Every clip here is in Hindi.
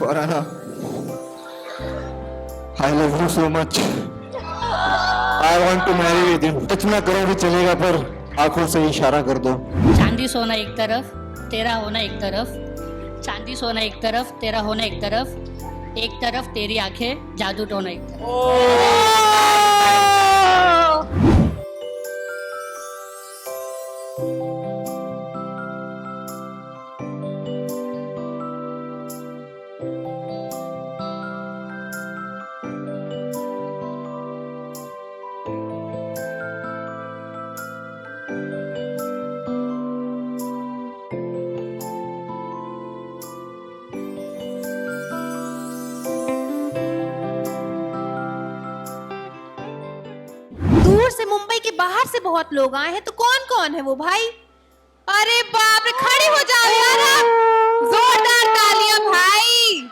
Farhana, I love you so much, I want to marry with you. Touch ना करो भी चलेगा पर आंखों से इशारा कर दो। चांदी सोना एक तरफ, तेरा होना एक तरफ, चांदी सोना एक तरफ, तेरा होना एक तरफ तेरी आंखें जादू टोना एक तरफ। दूर से, मुंबई के बाहर से बहुत लोग आए हैं, तो कौन कौन है वो भाई? अरे बाप रे, खड़े हो जाओ यार आप, जोरदार तालियां भाई।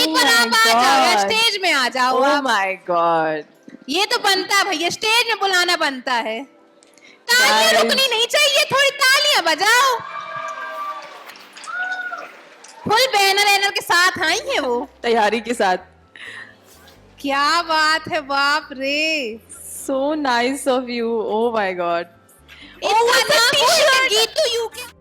एक बार आप आ जाओ यार, स्टेज में आ जाओ Oh आप। my God. ये तो बनता है भैया, स्टेज में बुलाना बनता है। तालियां रुकनी नहीं चाहिए, थोड़ी तालियां बजाओ। फुल बैनर के साथ आई है वो, तैयारी के साथ। क्या बात है, बाप रे। So nice of you. Oh my God. इसका नाम है गीतू यूके।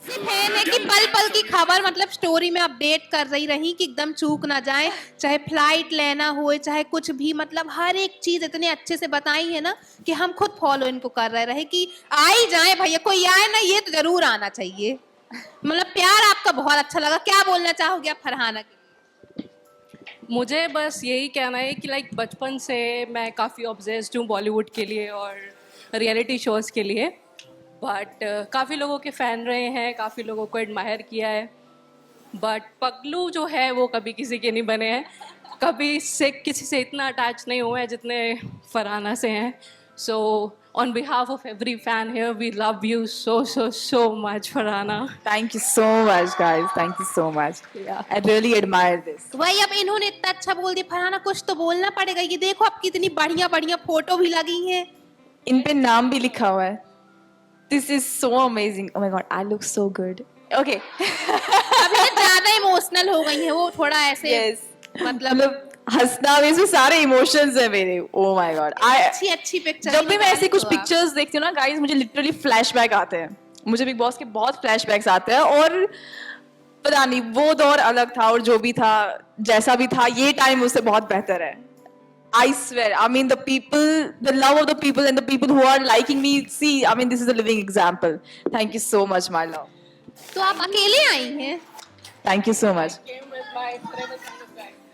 फैन है कि पल पल की खबर मतलब स्टोरी में अपडेट कर रही रही कि एकदम चूक ना जाए, चाहे फ्लाइट लेना हो चाहे कुछ भी, मतलब हर एक चीज इतने अच्छे से बताई है ना कि हम खुद फॉलो इनको कर रहे कि आ ही जाए भैया, कोई आए ना, ये तो जरूर आना चाहिए। मतलब प्यार आपका बहुत अच्छा लगा। क्या बोलना चाहोगे आप फरहाना के? मुझे बस यही कहना है कि लाइक बचपन से मैं काफ़ी ऑब्सेस्ड हूँ बॉलीवुड के लिए और रियलिटी शोज़ के लिए, बट काफ़ी लोगों के फ़ैन रहे हैं, काफ़ी लोगों को एडमायर किया है, बट पगलू जो है वो कभी किसी के नहीं बने हैं, कभी से किसी से इतना अटैच नहीं हुए हैं जितने फरहाना से हैं। So on behalf of every fan here, we love you so so so much Farhana. Thank you so much, guys. Thank you so much. Yeah. I really admire this. वही, अब इन्होंने इतना अच्छा बोल दिया फरहाना, कुछ तो बोलना पड़ेगा। ये देखो आप, कितनी बढ़िया बढ़िया फोटो भी लगी हैं। इन पे नाम भी लिखा हुआ है। This is so amazing. Oh my God, I look so good. Okay. अभी ना ज्यादा इमोशनल हो गई है वो, थोड़ा ऐसे Yes. मतलब हंसना में से सारे इमोशंस है मेरे। Oh my God. अच्छी अच्छी पिक्चर। जब भी मैं ऐसे कुछ पिक्चर्स देखती हूँ ना गाइस, मुझे लिटरली फ्लैशबैक आते हैं। मुझे बिग बॉस के बहुत फ्लैशबैक्स आते हैं और पता नहीं वो दौर अलग था और जो भी था जैसा भी था, ये टाइम उससे बहुत बेहतर है। I swear, I mean the people, the love of the people and the people who are liking me, see, I mean this is a living example. Thank you so much, my love. तो आप अकेले आई हैं? Thank you so much.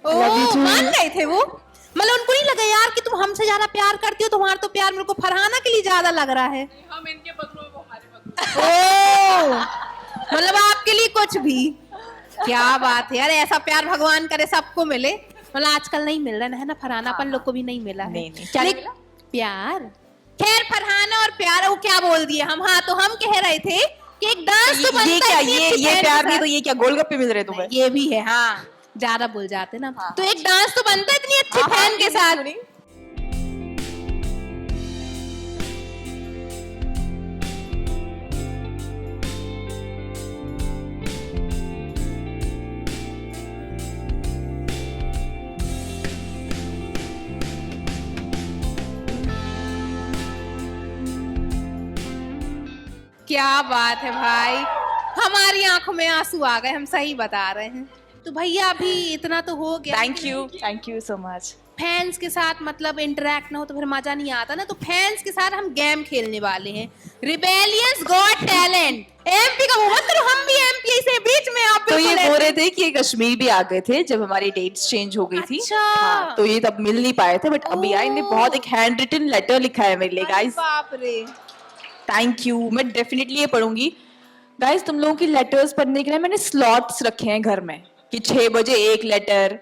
ओह, मान गए थे वो? मतलब उनको नहीं लगा यार कि तुम हमसे ज्यादा प्यार करती हो, तुम्हारा तो प्यार मेरे को फरहाना के लिए ज्यादा लग रहा है। हम इनके बदलों में, वो हमारे बदलों ओह, मतलब आपके लिए कुछ भी। क्या बात है यार, ऐसा प्यार भगवान करे सबको मिले। मतलब आजकल नहीं मिल रहा है ना फरहाना, अपन लोग को भी नहीं मिला है। नहीं, क्या नहीं लेकिन प्यार, खैर फरहाना और प्यार वो क्या बोल दिए हम। हाँ, तो हम कह रहे थे कि एक डांस तो बनता ये क्या, है इतनी अच्छी ये फैन प्यार के नहीं साथ। तो ये क्या गोलगप्पे मिल रहे तुम्हें? ये भी है, हाँ, ज्यादा भूल जाते ना। हाँ। तो एक डांस तो बनता है इतनी अच्छी फैन के साथ। क्या बात है भाई, हमारी आंखों में आंसू आ गए, हम सही बता रहे हैं। तो भैया अभी इतना तो हो गया। Thank you so much. Fans के साथ मतलब इंटरेक्ट ना हो तो फिर मजा नहीं आता ना। तो फैंस के साथ हम गेम खेलने वाले हैं, रिबेलियंस गॉट टैलेंट। एमपी का वो मत करो, हम भी एमपी से बीच में आप तो ये बिल्कुल बोल ऐसे- रहे थे कि ये कश्मीर भी आ गए थे जब हमारी डेट्स चेंज हो गई थी। अच्छा। हाँ, तो ये तब मिल नहीं पाए थे, बट अभी आए, इन्हें बहुत एक हैंड रिटन लेटर लिखा है मेरे लिए अरे गाइस। बाप रे। थैंक यू, मैं डेफिनेटली ये पढ़ूंगी गाइस। तुम लोगों की लेटर्स पढ़ने के लिए मैंने स्लॉट्स रखे हैं घर में कि 6 बजे एक लेटर,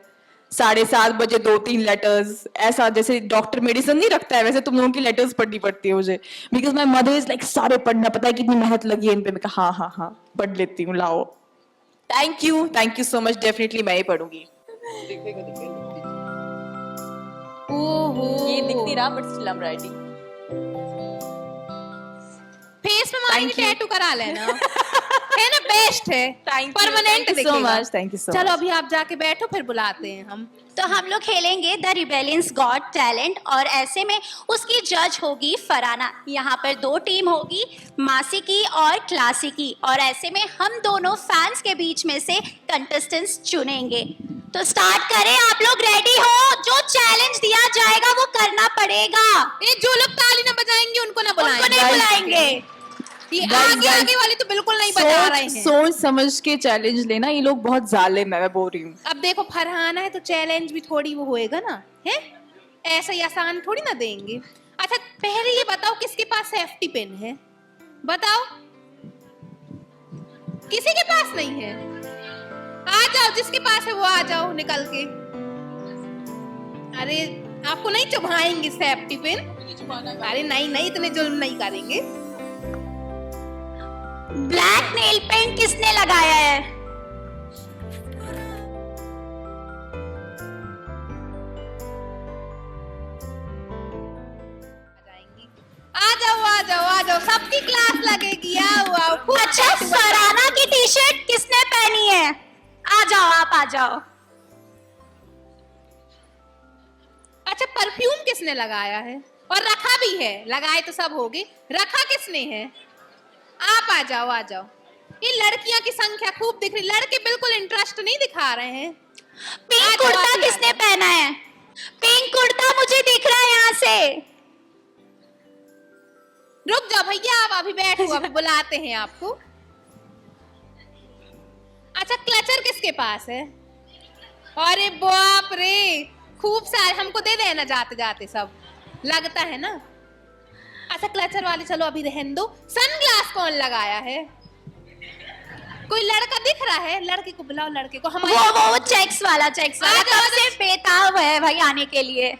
7:30 बजे 2-3 लेटर्स, ऐसा जैसे डॉक्टर मेडिसिन नहीं रखता है वैसे तुम लोगों की लेटर्स पढ़नी पड़ती है मुझे, because my mother is like सारे पढ़ना, पता है कितनी मेहनत लगी है इन पे। मैं कहा हाँ पढ़ लेती हूँ, लाओ। Thank you so much, definitely मैं ही पढ़ूंगी। ओहो ये दिख नहीं रहा but still I am writing. Face में मारेंगे, Thank you. टैटू करा लेना। है ना, बेस्ट है, permanent thank you so much, thank you so चलो मच। अभी आप जाके बैठो, फिर बुलाते हैं हम। तो हम लोग खेलेंगे द रिबेलियंस गॉट टैलेंट, और ऐसे में उसकी जज होगी फराना। यहाँ पर 2 टीम होगी, मासी की और क्लासी की, और ऐसे में हम दोनों फैंस के बीच में से कंटेस्टेंट्स चुनेंगे। तो स्टार्ट करें, आप लोग रेडी हो? जो चैलेंज दिया जाएगा वो करना पड़ेगा। ये जो लोग ताली ना बजाएंगे उनको ना उनको बुलाएंगे। नहीं बुलाएंगे। ये Guys, आगे guys, आगे वाले तो बिल्कुल नहीं बजा रहे हैं। सोच समझ के चैलेंज लेना, ये लोग बहुत जालिम है, मैं बोल रही हूँ। अब देखो फरहाना है तो चैलेंज भी थोड़ी वो होएगा ना, है ऐसा ही आसान थोड़ी ना देंगे। अच्छा पहले ये बताओ किसके पास सेफ्टी पिन है, बताओ। किसी के पास नहीं है? आ जाओ, जिसके पास है वो आ जाओ निकल के। अरे आपको नहीं चुभाएंगे सेफ्टी पिन? अरे नहीं इतने जुल्म नहीं करेंगे। ब्लैक नेल पेंट किसने लगाया है? आ जाओ, सबकी क्लास लगेगी। आओ खूब अच्छा, tattoo बना- फराना की टी शर्ट किसने पहनी है? आ जाओ, आप आ जाओ। अच्छा परफ्यूम किसने लगाया है और रखा भी है? लगाए तो सब होगे, रखा किसने है? आप आ जाओ। ये लड़कियां की संख्या खूब दिख रही, लड़के बिल्कुल इंटरेस्ट नहीं दिखा रहे हैं। पिंक आ जाओ, कुर्ता आप ही आ किसने जाओ। पहना है? पिंक कुर्ता मुझे दिख रहा है यहाँ से। रुक जाओ भैया, आप अभी बैठो, अभी बुलाते हैं आपको। अच्छा क्लचर किसके पास है? अरे बाप रे, खूब सारे, हमको दे देना जाते जाते सब, लगता है ना। अच्छा क्लचर वाले चलो अभी रहने दो। सनग्लास कौन लगाया है? कोई लड़का दिख रहा है? लड़के को बुलाओ, लड़के को। हमारे वो चेक्स वाला आ जाओ, कब से बेताब है भाई आने के लिए।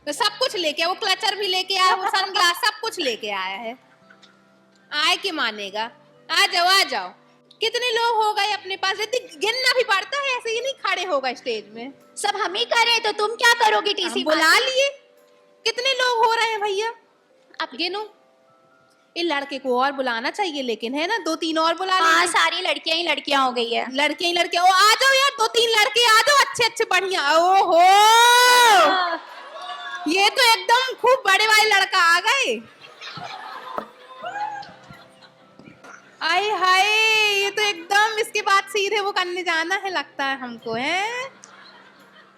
तो सब कुछ लेके, वो क्लचर भी लेके आया, वो सनग्लास सब कुछ लेके आया है। आए कि मानेगा। आ जाओ। कितने लोग हो गए अपने पास? यदि गिनना भी पड़ता है, ऐसे ही नहीं खड़े होगा स्टेज में। सब हम ही करे तो तुम क्या करोगी टीसी? हम बुला लिए। कितने लोग हो रहे हैं भैया? आप गिनो। ये लड़के को और बुलाना चाहिए लेकिन, है ना, 2-3 और बुला हाँ, लीजिए। सारी लड़कियां ही लड़कियां हो गई है। लड़के ही लड़के, ओ आ जाओ यार, 2-3 लड़के आ जाओ, अच्छे बढ़िया। ओहो, ये तो एकदम खूब बड़े वाले लड़का आ गए। आए हाय, ये तो एकदम, इसके बाद सीधे वो करने जाना है लगता है हमको, है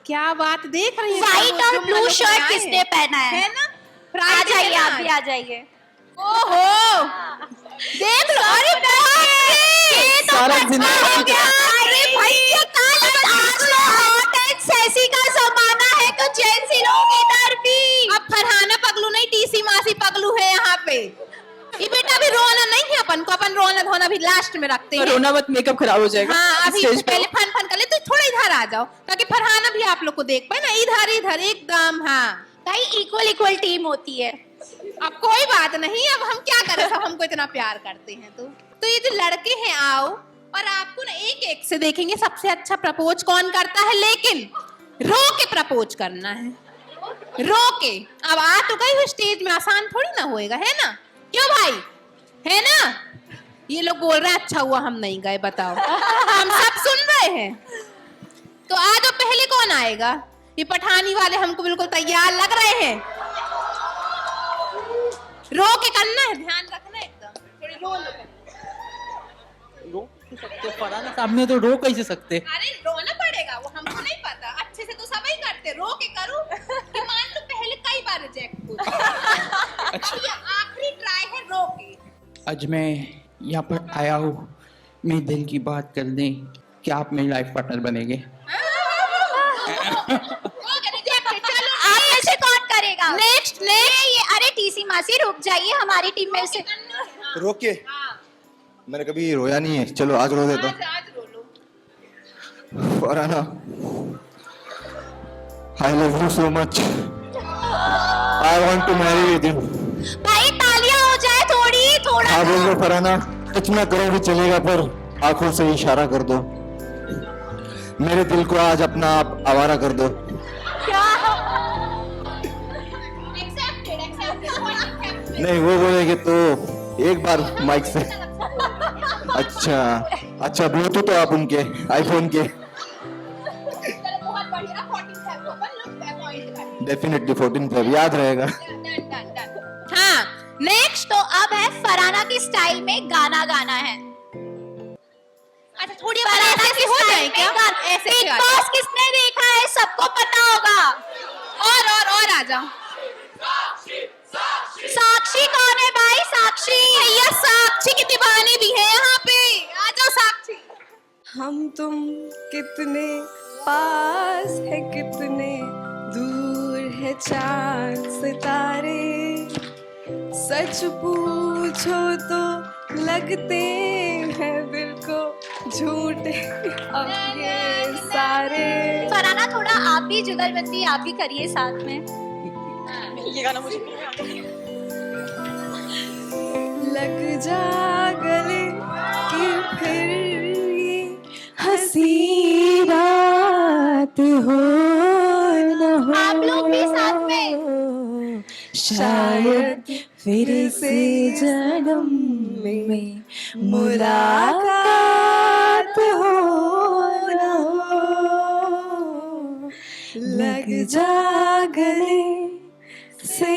क्या बात देख रही है? व्हाइट और जो ब्लू मनों शर्ट बनाए किसने हैं। पहना है? है ना, आ Friday है जाइए, ना आप भी आज। आ जाइए। ओहो, देख लो, अरे ये तो सारा बचपन जिंदगी हो गया। अरे भैया, आज तो हॉट एंड सेक्सी का जमाना है, तो जेंट्स लोग इधर भी। अब फरहाना पगलू नहीं, टीसी मासी पगलू है यहाँ पे। ये बेटा भी रोना नहीं है, अपन को, अपन रोना धोना भी लास्ट में रखते हैं। रोना मत, मेकअप खराब हो जाएगा। हाँ, अभी स्टेज पे पहले फन कर ले, तो थोड़ा इधर आ जाओ ताकि फरहाना भी आप लोग को देख पाए ना। इधर एकदम, हाँ भाई इक्वल टीम होती है। अब कोई बात नहीं, अब हम क्या करें, सब हमको इतना प्यार करते हैं। तो ये जो लड़के हैं, आओ, और आपको ना एक एक से देखेंगे सबसे अच्छा प्रपोज कौन करता है, लेकिन रो के प्रपोज करना है, रो के। अब आ तो गई हो स्टेज में, आसान थोड़ी ना होएगा, है ना, क्यों भाई, है ना? ये लोग बोल रहे हैं अच्छा हुआ हम नहीं गए, बताओ। हम सब सुन रहे हैं। तो आ जाओ, पहले कौन आएगा? ये पठानी वाले हमको बिल्कुल तैयार लग रहे हैं। रो के करना है, ध्यान रखना एकदम, थोड़ी रो लो। फरहाना साहब ने तो रो कैसे सकते? अरे रोना पड़ेगा, वो हमको नहीं पता, अच्छे से तो सभी करते, रो के करो कि मान लो पहले कई बार रिजेक्ट हो जाए। अब ये आखिरी ट्राई है, रो के। आज मैं यहाँ पर आया हूँ मेरे दिल की बात करने कि आप मेरी लाइफ पार्टनर बनेंगे। आप में से कौन करेगा? नेक्स्ट ये अरे टीसी मासी रुक जाइए, हमारी टीम में से। रोके, मैंने कभी रोया नहीं है, चलो आज रो देता आज रो लो। हूँ। Farhana I love you so much. I want to marry with you. भाई तालियां हो जाए थोड़ा हाँ बोल दो फरहाना, टच ना करो भी चलेगा पर आंखों से इशारा कर दो। मेरे दिल को आज अपना आप आवारा कर दो। नहीं वो बोलेंगे तो एक बार माइक से। अच्छा ब्लूटूथ तो आप उनके आईफोन के। डेफिनेटली 14 पे याद रहेगा। हाँ नेक्स्ट तो अब है फरहाना की स्टाइल में गाना गाना है। अच्छा थोड़ी फरहाना की हो स्टाइल जाए में क्या? गाना। ऐसे बिग से आ बॉस किसने देखा है सबको पता होगा। और आ जाओ। साक्षी कौन है भाई? साक्षी भैया साक्षी की दीवानी भी है यहाँ पे, आ जाओ साक्षी। हम तुम कितने पास है कितने दूर है चांद सितारे, सच पूछो तो लगते हैं दिल को झूठे अब ये सारे। फरहाना थोड़ा आप भी जुगलबंदी आप भी करिए साथ में। ये गाना मुझे लग जा गले कि फिर ये हंसी रात हो न हो। आप लोग भी साथ में। शायद फिर से जन्म में मुलाकात हो न हो। लग जा गले से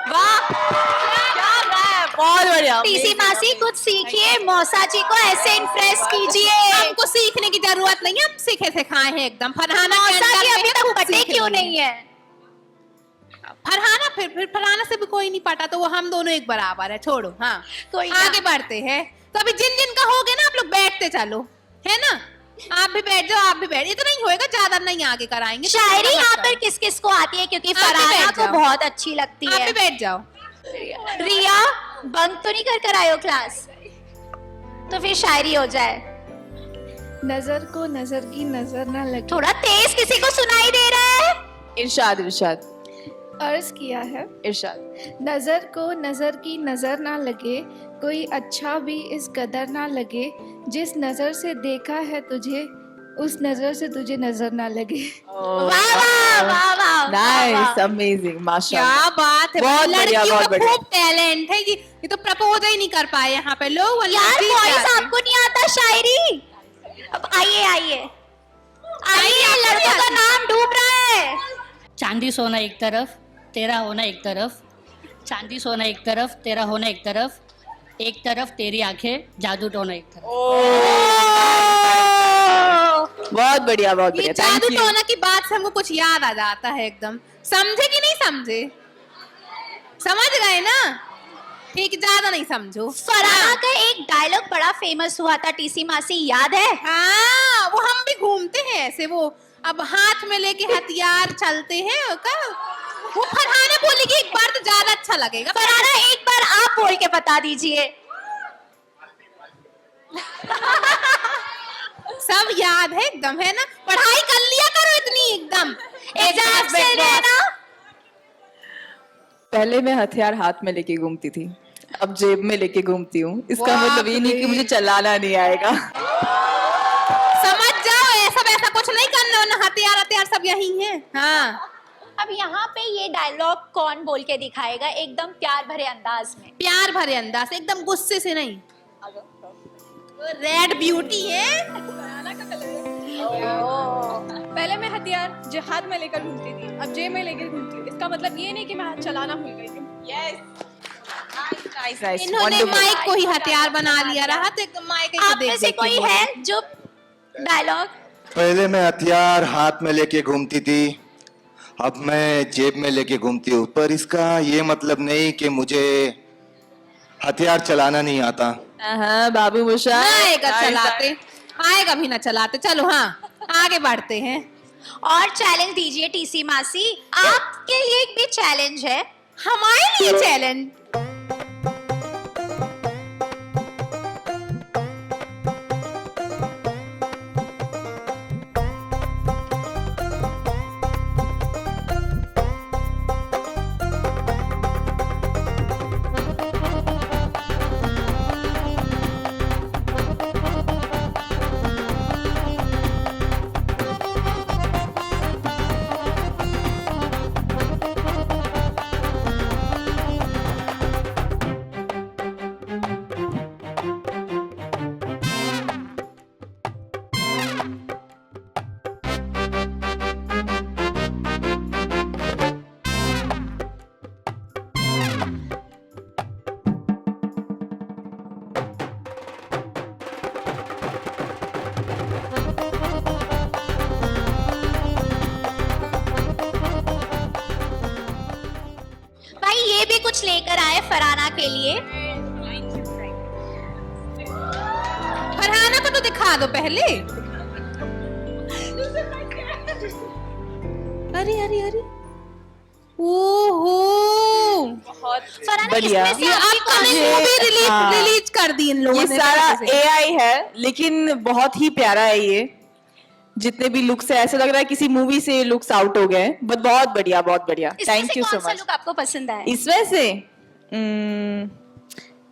वाह क्या रैप, बहुत बढ़िया। टीसी मासी कुछ सीखिए, मौसा जी को ऐसे इम्प्रेस कीजिए। हमको सीखने की जरूरत नहीं है, हम सीखे सिखाए हैं एकदम। फरहाना के मौसा जी अंदर अभी में तक खूब पटे सीख क्यों रही नहीं है? फरहाना फिर फरहाना से भी कोई नहीं पटा तो वो हम दोनों एक बराबर है। छोड़ो हाँ कोई ना। आगे बढ़ते हैं। तो अभी जिन का हो गया ना आप लोग बैठते चलो, है ना? आप भी बैठ जाओ, आप भी बैठ। इतना ही होएगा, ज्यादा नहीं आगे कराएंगे। शायरी यहाँ पर किस किस को आती है? क्योंकि आप भी फरहाना बैठ को जाओ। बहुत अच्छी लगती आप है। भी बैठ जाओ। रिया बंक तो नहीं कर आयो क्लास? तो फिर शायरी हो जाए। नजर को नजर की नजर ना लगे। थोड़ा तेज किसी को सुनाई दे रहा है? इरशाद इरशाद अर्ज किया है। इरशाद। नजर को नजर की नजर ना लगे, कोई अच्छा भी इस कदर ना लगे, जिस नजर से देखा है तुझे उस नजर से तुझे नजर ना लगे। वाह वाह वाह वाह नाइस, अमेजिंग, माशाल्लाह। क्या बात है, बहुत बढ़िया, लड़कियों बहुत का बढ़िया। खूब टैलेंट है। ये तो प्रपोज ही नहीं कर पाए यहाँ पे लोग। यार जीत वॉइस जाते। आपको नहीं आता शायरी? अब आइए आइए आइए, लड़कों का नाम डूब रहा है। चांदी सोना एक तरफ, तेरा होना एक तरफ। चांदी सोना एक तरफ, तेरा होना एक तरफ तेरी आंखें जादू टोना एक तरफ। बहुत बढ़िया, बहुत ये बढ़िया। जादू थैंक यू। टोना की बात से हमको कुछ याद आ जाता है एकदम। समझे कि नहीं समझे? समझ गए ना? ठीक, ज्यादा नहीं समझो। फरहाना का एक डायलॉग बड़ा फेमस हुआ था टीसी मासी, याद है? हाँ वो हम भी घूमते हैं ऐसे, वो अब हाथ में लेके हथियार चलते हैं का। वो फरहाना बोलेगी एक बार तो ज्यादा अच्छा लगेगा। फरहाना एक बार आप बोल के बता दीजिए। सब याद है एकदम, है ना? पढ़ाई कर लिया करो इतनी एकदम। एग्जाम से लेना। पहले मैं हथियार हाथ में लेके घूमती थी, अब जेब में लेके घूमती हूँ। इसका वाह मतलब ये नहीं कि मुझे चलाना नहीं आएगा। समझ जाओ, ऐसा वैसा कुछ नहीं करना, वरना हथियार हथियार सब यही है। हाँ अब यहाँ पे ये डायलॉग कौन बोल के दिखाएगा एकदम प्यार भरे अंदाज में? प्यार भरे अंदाज से, एकदम गुस्से से नहीं। रेड ब्यूटी है। पहले मैं हथियार जो हाथ में लेकर घूमती थी, अब जेब में लेकर घूमती हूँ। इसका मतलब ये नहीं कि मैं हाथ चलाना भूल गई हूँ। नाइस नाइस, इन्होंने माइक को ही हथियार बना लिया रहा तो एकदम माइक ही को आप में देख से देख के कोई बोल है जो डायलॉग? पहले मैं हथियार हाथ में लेके घूमती थी, अब मैं जेब में लेके घूमती हूँ। पर इसका ये मतलब नहीं कि मुझे हथियार चलाना नहीं आता। हाँ बाबू मुशा आएगा चलाते, आएगा भी ना चलाते। चलो हाँ आगे बढ़ते हैं। और चैलेंज दीजिए टीसी मासी, आपके लिए भी चैलेंज है। हमारे लिए चैलेंज। के लिए। फरहाना को तो दिखा दो पहले। अरे अरे अरे, ओहो, बहुत बढ़िया। ये आपको मूवी रिलीज कर दी इन लोगों ये ने सारा पहले से। एआई है, लेकिन बहुत ही प्यारा है ये। जितने भी लुक्स है ऐसा लग रहा है किसी मूवी से लुक्स आउट हो गए, बट बहुत बढ़िया, बहुत बढ़िया। इसमें थैंक से यू सो कौन सा मच। लुक आपको पसंद आया? इसमें से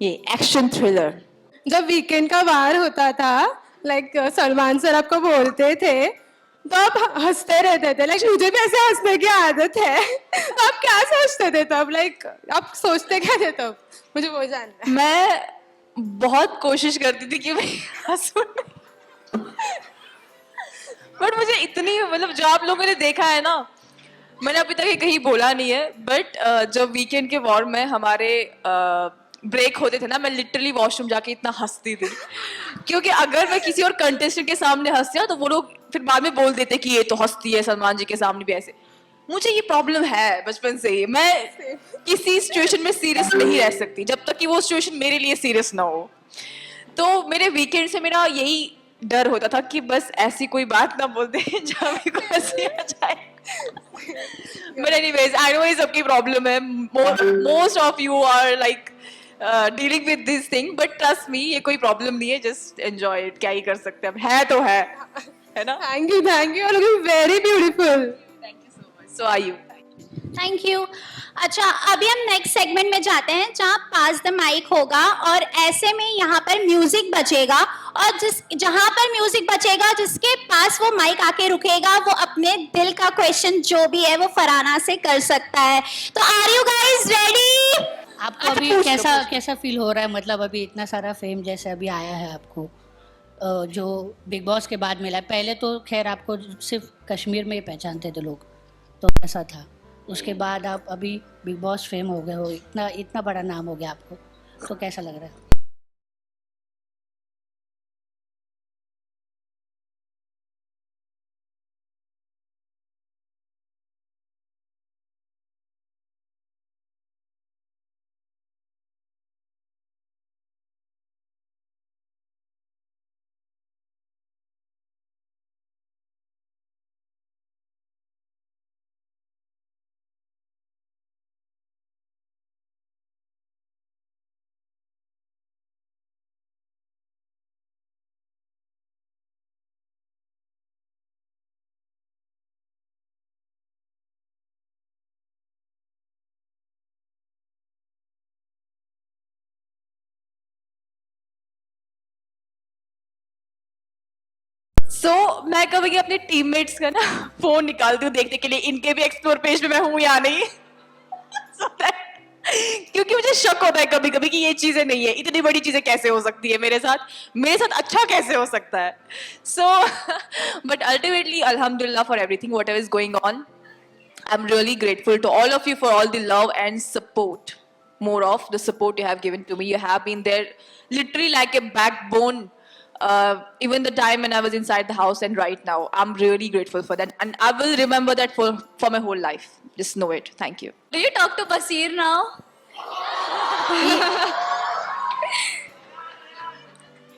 ये एक्शन थ्रिलर। जब वीकेंड का वार होता था, लाइक सलमान सर आपको बोलते थे तो आप हंसते रहते थे। लाइक मुझे भी ऐसे हंसने की आदत है। तो आप क्या सोचते थे तब? लाइक आप सोचते क्या थे तब? मुझे वो जानना है। मैं बहुत कोशिश करती थी कि मैं हंसूं, बट मुझे इतनी, मतलब जो आप लोगों ने देखा है ना, मैंने अभी तक ये कहीं बोला नहीं है, बट जब वीकेंड के वॉर में हमारे ब्रेक होते थे ना, मैं लिटरली वॉशरूम जाके इतना हंसती थी, क्योंकि अगर मैं किसी और कंटेस्टेंट के सामने हंसती ना तो वो लोग फिर बाद में बोल देते कि ये तो हंसती है सलमान जी के सामने भी ऐसे। मुझे ये प्रॉब्लम है बचपन से ही, मैं किसी सिचुएशन में सीरियस नहीं रह सकती जब तक कि वो सिचुएशन मेरे लिए सीरियस ना हो। तो मेरे वीकेंड से मेरा यही डर होता था कि बस ऐसी कोई बात ना बोल दे जहाँ मेरे को हंसी आ जाए। बट एनीवेज, आई नो ये सबकी प्रॉब्लम है, most of you are like dealing with this thing, but trust me ये कोई प्रॉब्लम नहीं है, जस्ट एंजॉय इट। क्या ही कर सकते हैं, अब है तो है ना। Thank you, you are looking very beautiful. So are you. Thank you. अच्छा, अभी हम नेक्स्ट सेगमेंट में जाते हैं जहाँ पास द माइक होगा, और ऐसे में यहाँ पर म्यूजिक बजेगा, और जहाँ पर म्यूजिक बजेगा जिसके पास वो माइक आके रुकेगा वो अपने दिल का क्वेश्चन जो भी है वो फरहाना से कर सकता है। तो आर यू गाइस रेडी? आपको अभी कैसा फील हो रहा है? मतलब अभी इतना सारा फेम जैसे अभी आया है आपको, जो बिग बॉस के बाद मिला है। पहले तो खैर आपको सिर्फ कश्मीर में ही पहचानते थे लोग, तो ऐसा था। उसके बाद आप अभी बिग बॉस फेम हो गए हो, इतना बड़ा नाम हो गया आपको, तो कैसा लग रहा है? मैं कभी अपने टीममेट्स का ना फोन निकालती हूँ देखने के लिए इनके भी एक्सप्लोर पेज पे मैं हूँ या नहीं। क्योंकि मुझे शक होता है कभी कभी कि ये चीजें नहीं है, इतनी बड़ी चीजें कैसे हो सकती है मेरे साथ अच्छा कैसे हो सकता है। सो बट अल्टीमेटली अल्हम्दुलिल्लाह for everything whatever is going on. I am really grateful to all of you for all the love and support, more of the support you have given to me. You have been there literally like a backbone, even the time when I was inside the house and right now. I'm really grateful for that, and I will remember that for my whole life. Just know it. Thank you. Do you talk to Basir now?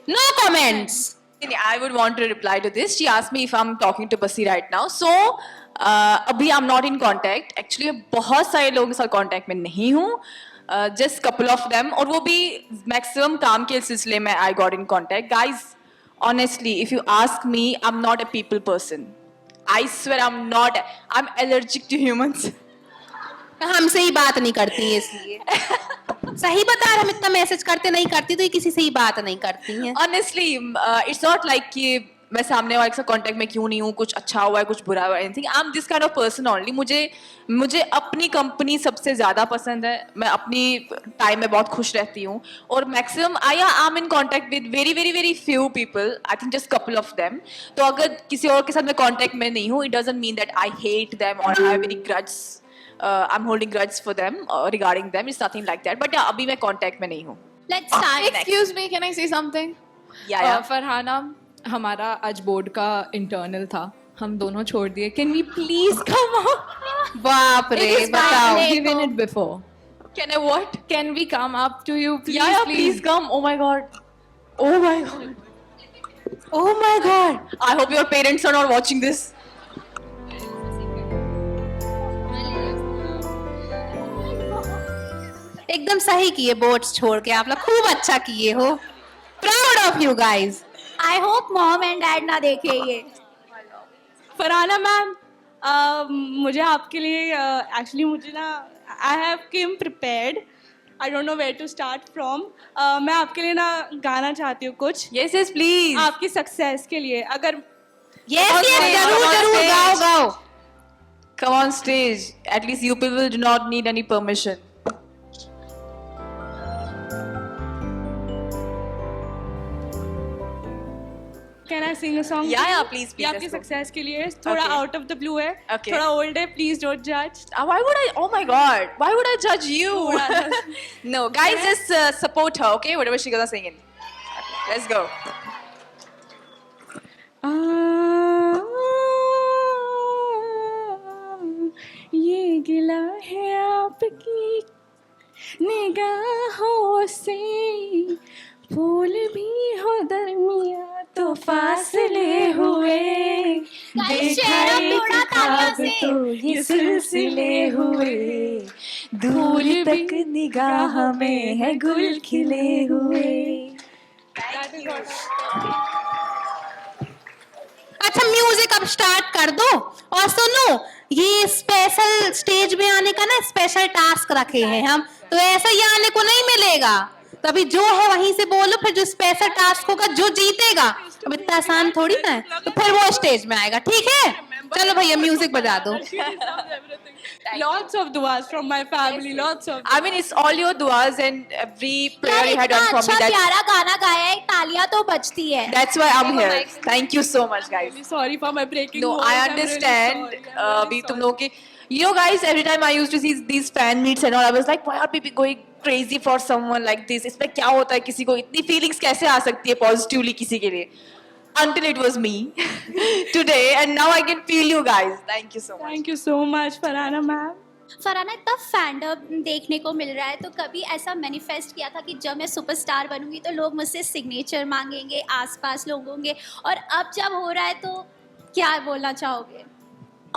No comments. I would want to reply to this. She asked me if I'm talking to Basir right now. So अभी I'm not in contact. Actually मैं बहुत सारे लोगों के साथ contact में नहीं हूँ. Just couple of them, और वो भी maximum काम के सिलसिले में I got in contact. Guys, honestly, if you ask me, I'm not a people person. I swear I'm not. I'm allergic to humans. हमसे ही बात नहीं करती है इसलिए। सही बता रहे, हम इतना मैसेज करते नहीं करती तो ये किसी से ही बात नहीं करती हैं। Honestly, it's not like कि मैं सामने वाले के साथ कांटेक्ट में क्यों नहीं हूँ, कुछ अच्छा हुआ है कुछ बुरा हुआ है, anything. I am this kind of person only. मुझे अपनी कंपनी सबसे ज्यादा पसंद है। मैं अपनी टाइम में बहुत खुश रहती हूँ, और maximum I am in contact with very very very few people, I think just couple of them. तो अगर किसी और के साथ मैं कांटेक्ट में नहीं हूँ, it doesn't mean that I hate them और I have very grudges, I am holding grudges for them regarding them. It's nothing like that, but अभी मैं कांटेक्ट में नहीं हूँ। Let's start. Excuse me, can I say something? Yeah. Farhana, हमारा आज बोर्ड का इंटरनल था, हम दोनों छोड़ दिए। Can we please come out? बाप रे, बताओ। Given it before. Can I what? Can we come up to you, please? Yeah, please come. Oh my god. Oh my god. Oh my god. I hope your parents are not watching this. एकदम सही किए बोट्स छोड़ के आप लोग, खूब अच्छा किए हो, proud of you guys. I hope mom and dad ना देखे ये। फरहाना मैम, मुझे आपके लिए एक्चुअली मुझे ना I have came prepared, I don't know where to start from. मैं आपके लिए ना गाना चाहती हूँ कुछ, Yes, yes, please. आपकी सक्सेस के लिए। अगर यस Okay, यस, जरूर come on जरूर, stage. गाओ गाओ। Come on stage. At least you people do not need any permission. Can I sing a song? Yeah, yeah, please, please, ये आपकी let's go. सक्सेस के लिए, थोड़ा Okay. Out of the blue है, Okay. थोड़ा ओल्ड है, प्लीज डोंट जज। Why would I? Oh my god. Why would I judge you? No, guys, just support her, okay? Whatever she's gonna sing in. Let's go. ये गिला है आपकी निगाहों से, फूल भी हो दरमिया तो फासले हुए, देखा शेर एक थोड़ा तालियों ख्वाब से। तो ये सिलसिले हुए, धूल तक निगाह में है गुल खिले हुए। अच्छा म्यूजिक अब स्टार्ट कर दो, और सुनो ये स्पेशल स्टेज में आने का ना स्पेशल टास्क रखे हैं हम, तो ऐसा ही आने को नहीं मिलेगा। तो अभी जो है वहीं से बोलो, फिर जो स्पेशल टास्क होगा जो जीतेगा, अब इतना आसान थोड़ी ना है, तो फिर वो स्टेज में आएगा, ठीक है? चलो भैया म्यूजिक बजा दो। Lots of duas from my family, lots of I mean, it's all your duas and every prayer यार you had इतना done for अच्छा me. प्यारा गाना गाया है, तालियां तो बजती है। That's why I'm here. Thank you so much, guys. really sorry for my breaking No, voice. I I'm really understand. sorry. I'm really अभी तुम sorry. लोग के, you know, guys, every time I used to see these fan meets and all, I was like, why are people going crazy for someone like this? इसमें क्या होता है, किसी को इतनी feelings कैसे आ सकती है positively किसी के लिए? Until it was me today, and now I can feel you guys. Thank you so much. Thank you so much, Farhana ma'am. Farhana, इतना फैंडम देखने को मिल रहा है, तो कभी ऐसा मैनिफेस्ट किया था कि जब मैं सुपरस्टार बनूंगी तो लोग मुझसे सिग्नेचर मांगेंगे, आसपास लोग होंगे, और अब जब हो रहा है तो क्या बोलना चाहोगे?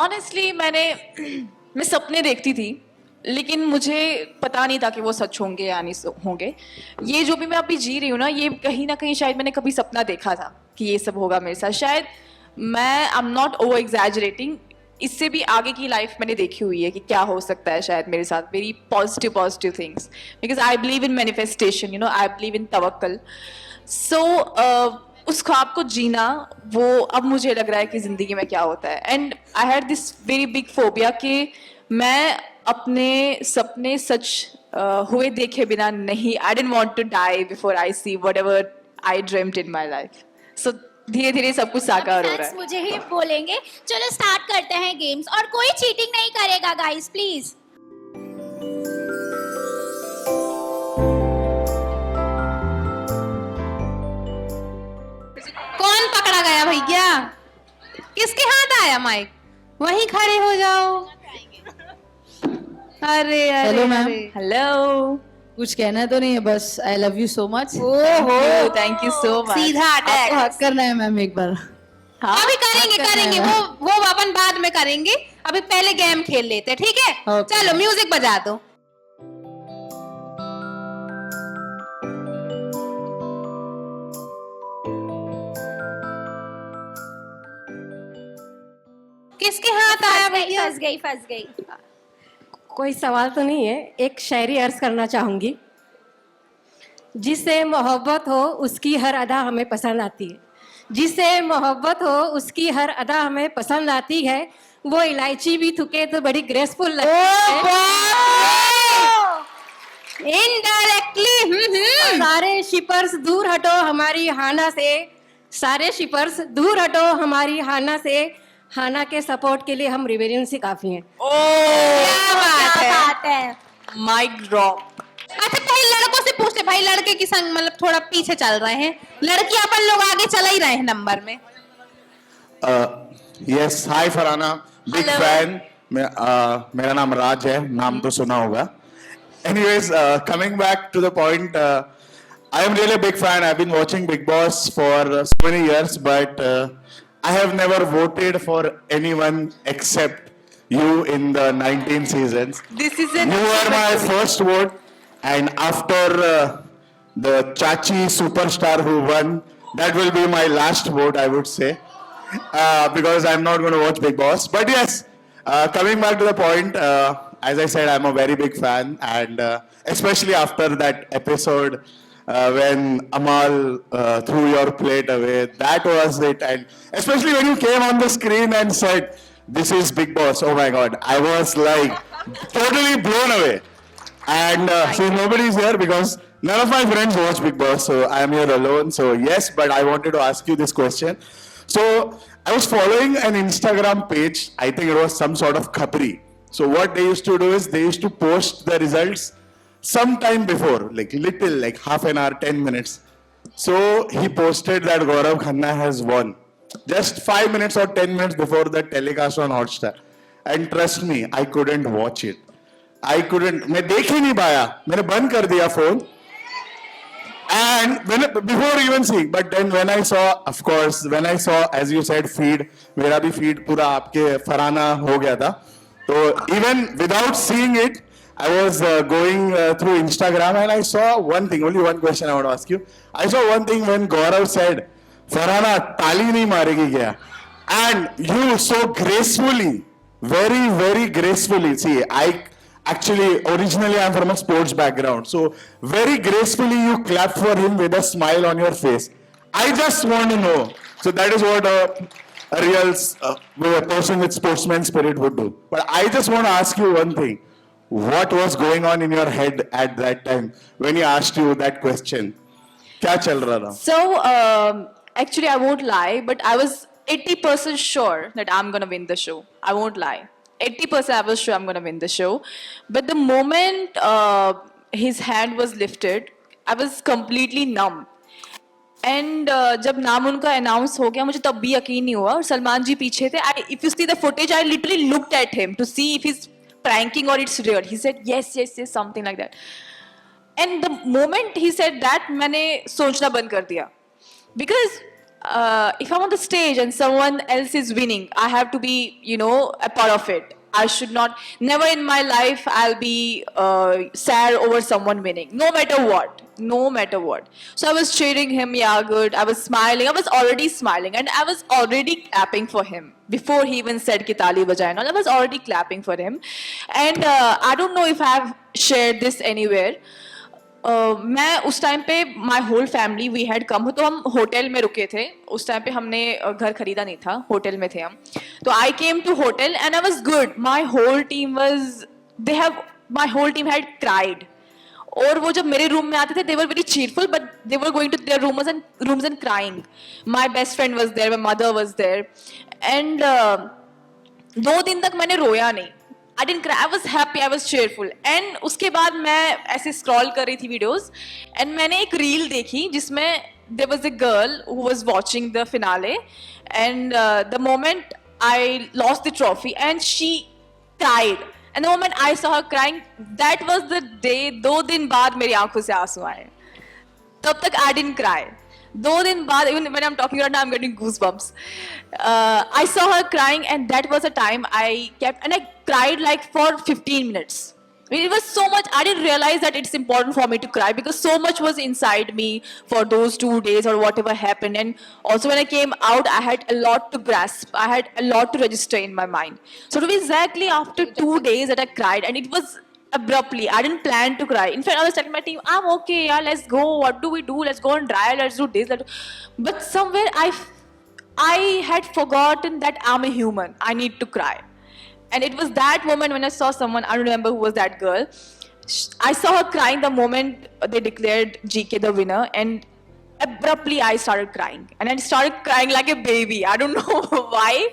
Honestly, मैं सपने देखती थी, लेकिन मुझे पता नहीं था कि वो सच होंगे या नहीं होंगे। ये जो भी मैं अभी जी रही हूँ ना, ये कहीं ना कहीं शायद मैंने कभी सपना देखा था कि ये सब होगा मेरे साथ। शायद मैं I am not over exaggerating, इससे भी आगे की लाइफ मैंने देखी हुई है कि क्या हो सकता है शायद मेरे साथ। Very positive things, because I believe in manifestation, you know, I believe in तवक्कल। सो उस ख्वाब को जीना, वो अब मुझे लग रहा है कि ज़िंदगी में क्या होता है। And I had this very big phobia कि मैं अपने सपने सच हुए देखे बिना नहीं, I didn't want to die before I see whatever I dreamed in my life. So धीरे धीरे सब कुछ साकार हो रहा फैंस है। मुझे ही बोलेंगे। चलो स्टार्ट करते हैं गेम्स, और कोई चीटिंग नहीं करेगा गाइस, प्लीज। कौन पकड़ा गया भैया? किसके हाथ आया माइक? वहीं खड़े हो जाओ। अरे अरे हेलो मैम। अरे। हेलो, कुछ कहना तो नहीं है, बस आई लव यू सो मच। ओहो, थैंक यू सो मच। सीधा आपको अटैक। हक करना है मैम एक बार। अभी करेंगे वो अपन बाद में करेंगे, अभी पहले गेम खेल लेते हैं, ठीक है? Okay. चलो म्यूजिक बजा दो। किसके हाथ आया भैया? फंस गई। कोई सवाल तो नहीं है, एक शायरी अर्ज करना चाहूंगी। जिससे मोहब्बत हो उसकी हर अदा हमें पसंद आती है, जिससे मोहब्बत हो उसकी हर अदा हमें पसंद आती है, वो इलायची भी थुके तो बड़ी ग्रेसफुल लगती है। इनडायरेक्टली सारे शिपर्स दूर हटो हमारी हाना से, सारे शिपर्स दूर हटो हमारी हाना से, हाना के सपोर्ट के लिए हम रिवेरियन से काफी हैं। क्या बात है? Mic drop. अच्छा पहले लड़कों से पूछते, भाई लड़के की संग मतलब थोड़ा पीछे चल रहे हैं, लड़की अपन लोग आगे चल ही रहे हैं नंबर में। यस, हाय फरहाना, बिग Hello. फैन। मेरा नाम राज है, नाम तो सुना होगा। Anyways, coming back to the point, I am really a big fan. I've been watching Big Boss for so many years, but I have never voted for anyone except you in the 19 seasons. This is an You were my first vote, and after the Chachi superstar who won, that will be my last vote, I would say, because I'm not going to watch Big Boss. But yes, coming back to the point, as I said, I'm a very big fan, and especially after that episode when Amal threw your plate away, that was it. And especially when you came on the screen and said, "This is Big Boss," oh my God, I was like totally blown away. And so nobody's here because none of my friends watch Big Boss, so I am here alone. So yes, but I wanted to ask you this question. So I was following an Instagram page. I think it was some sort of Khapri. So what they used to do is they used to post the results sometime before, like little, like half an hour, 10 minutes. So he posted that Gaurav Khanna has won just 5 minutes or 10 minutes before the telecast on Hotstar. And trust me, I couldn't watch it. I couldn't, मैं देख ही नहीं पाया, मैंने बंद कर दिया phone. And before even seeing, but then when I saw, of course, when I saw, as you said, feed, मेरा भी feed पूरा आपके फराना हो गया था. So even without seeing it, I was going through Instagram and I saw one thing, only one question I want to ask you. I saw one thing when Gaurav said, Farhana, tali nahi maregi kya? And you so gracefully, very, very gracefully, see, originally I'm from a sports background. So very gracefully you clapped for him with a smile on your face. I just want to know. So that is what a real person with sportsman spirit would do. But I just want to ask you one thing. What was going on in your head at that time when he asked you that question? क्या चल रहा था? So, actually, I won't lie, but I was 80% sure that I'm gonna win the show. I won't lie. 80% I was sure I'm gonna win the show. But the moment his hand was lifted, I was completely numb. And जब नाम उनका announce हो गया, मुझे तब भी यकीन नहीं हुआ. और सलमान जी पीछे थे. If you see the footage, I literally looked at him to see if he's pranking or it's real. He said yes, yes, yes, something like that. And the moment he said that, मैंने सोचना बंद कर दिया. Because if I'm on the stage and someone else is winning, I have to be, a part of it. I should not, never in my life I'll be sad over someone winning, no matter what. So I was cheering him, yeah, good. I was smiling. I was already smiling and I was already clapping for him. Before he even said ki taali bajaye, I was already clapping for him. And I don't know if I have shared this anywhere. मैं उस टाइम पे my whole family we had come, तो हम होटल में रुके थे. उस टाइम पे हमने घर खरीदा नहीं था, होटल में थे हम. तो I came to hotel and I was good. My whole team had cried. और वो जब मेरे रूम में आते थे, they were very cheerful, but they were going to their rooms and crying. My best friend was there, my mother was there. And 2 दिन तक मैंने रोया नहीं. I didn't cry. I was happy. I was cheerful. And उसके बाद मैं ऐसे scroll कर रही थी videos and मैंने एक reel देखी जिसमें there was a girl who was watching the finale and the moment I lost the trophy and she cried. And the moment I saw her crying, that was the day. 2 दिन बाद मेरी आंखों से आंसू आए. तब तक I didn't cry. 2 दिन बाद, even when I'm talking right now, I'm getting goosebumps. I saw her crying and that was a time I kept, and I cried like for 15 minutes. I mean, it was so much, I didn't realize that it's important for me to cry because so much was inside me for those 2 days or whatever happened. And also when I came out, I had a lot to grasp. I had a lot to register in my mind. So it was exactly after 2 days that I cried, and it was abruptly. I didn't plan to cry. In fact, I was telling my team, I'm okay, yeah, let's go. What do we do? Let's go on trial. Let's do this. But somewhere I had forgotten that I'm a human. I need to cry. And it was that moment when I saw someone, I don't remember who was that girl. I saw her crying the moment they declared GK the winner. And abruptly I started crying. And I started crying like a baby. I don't know why.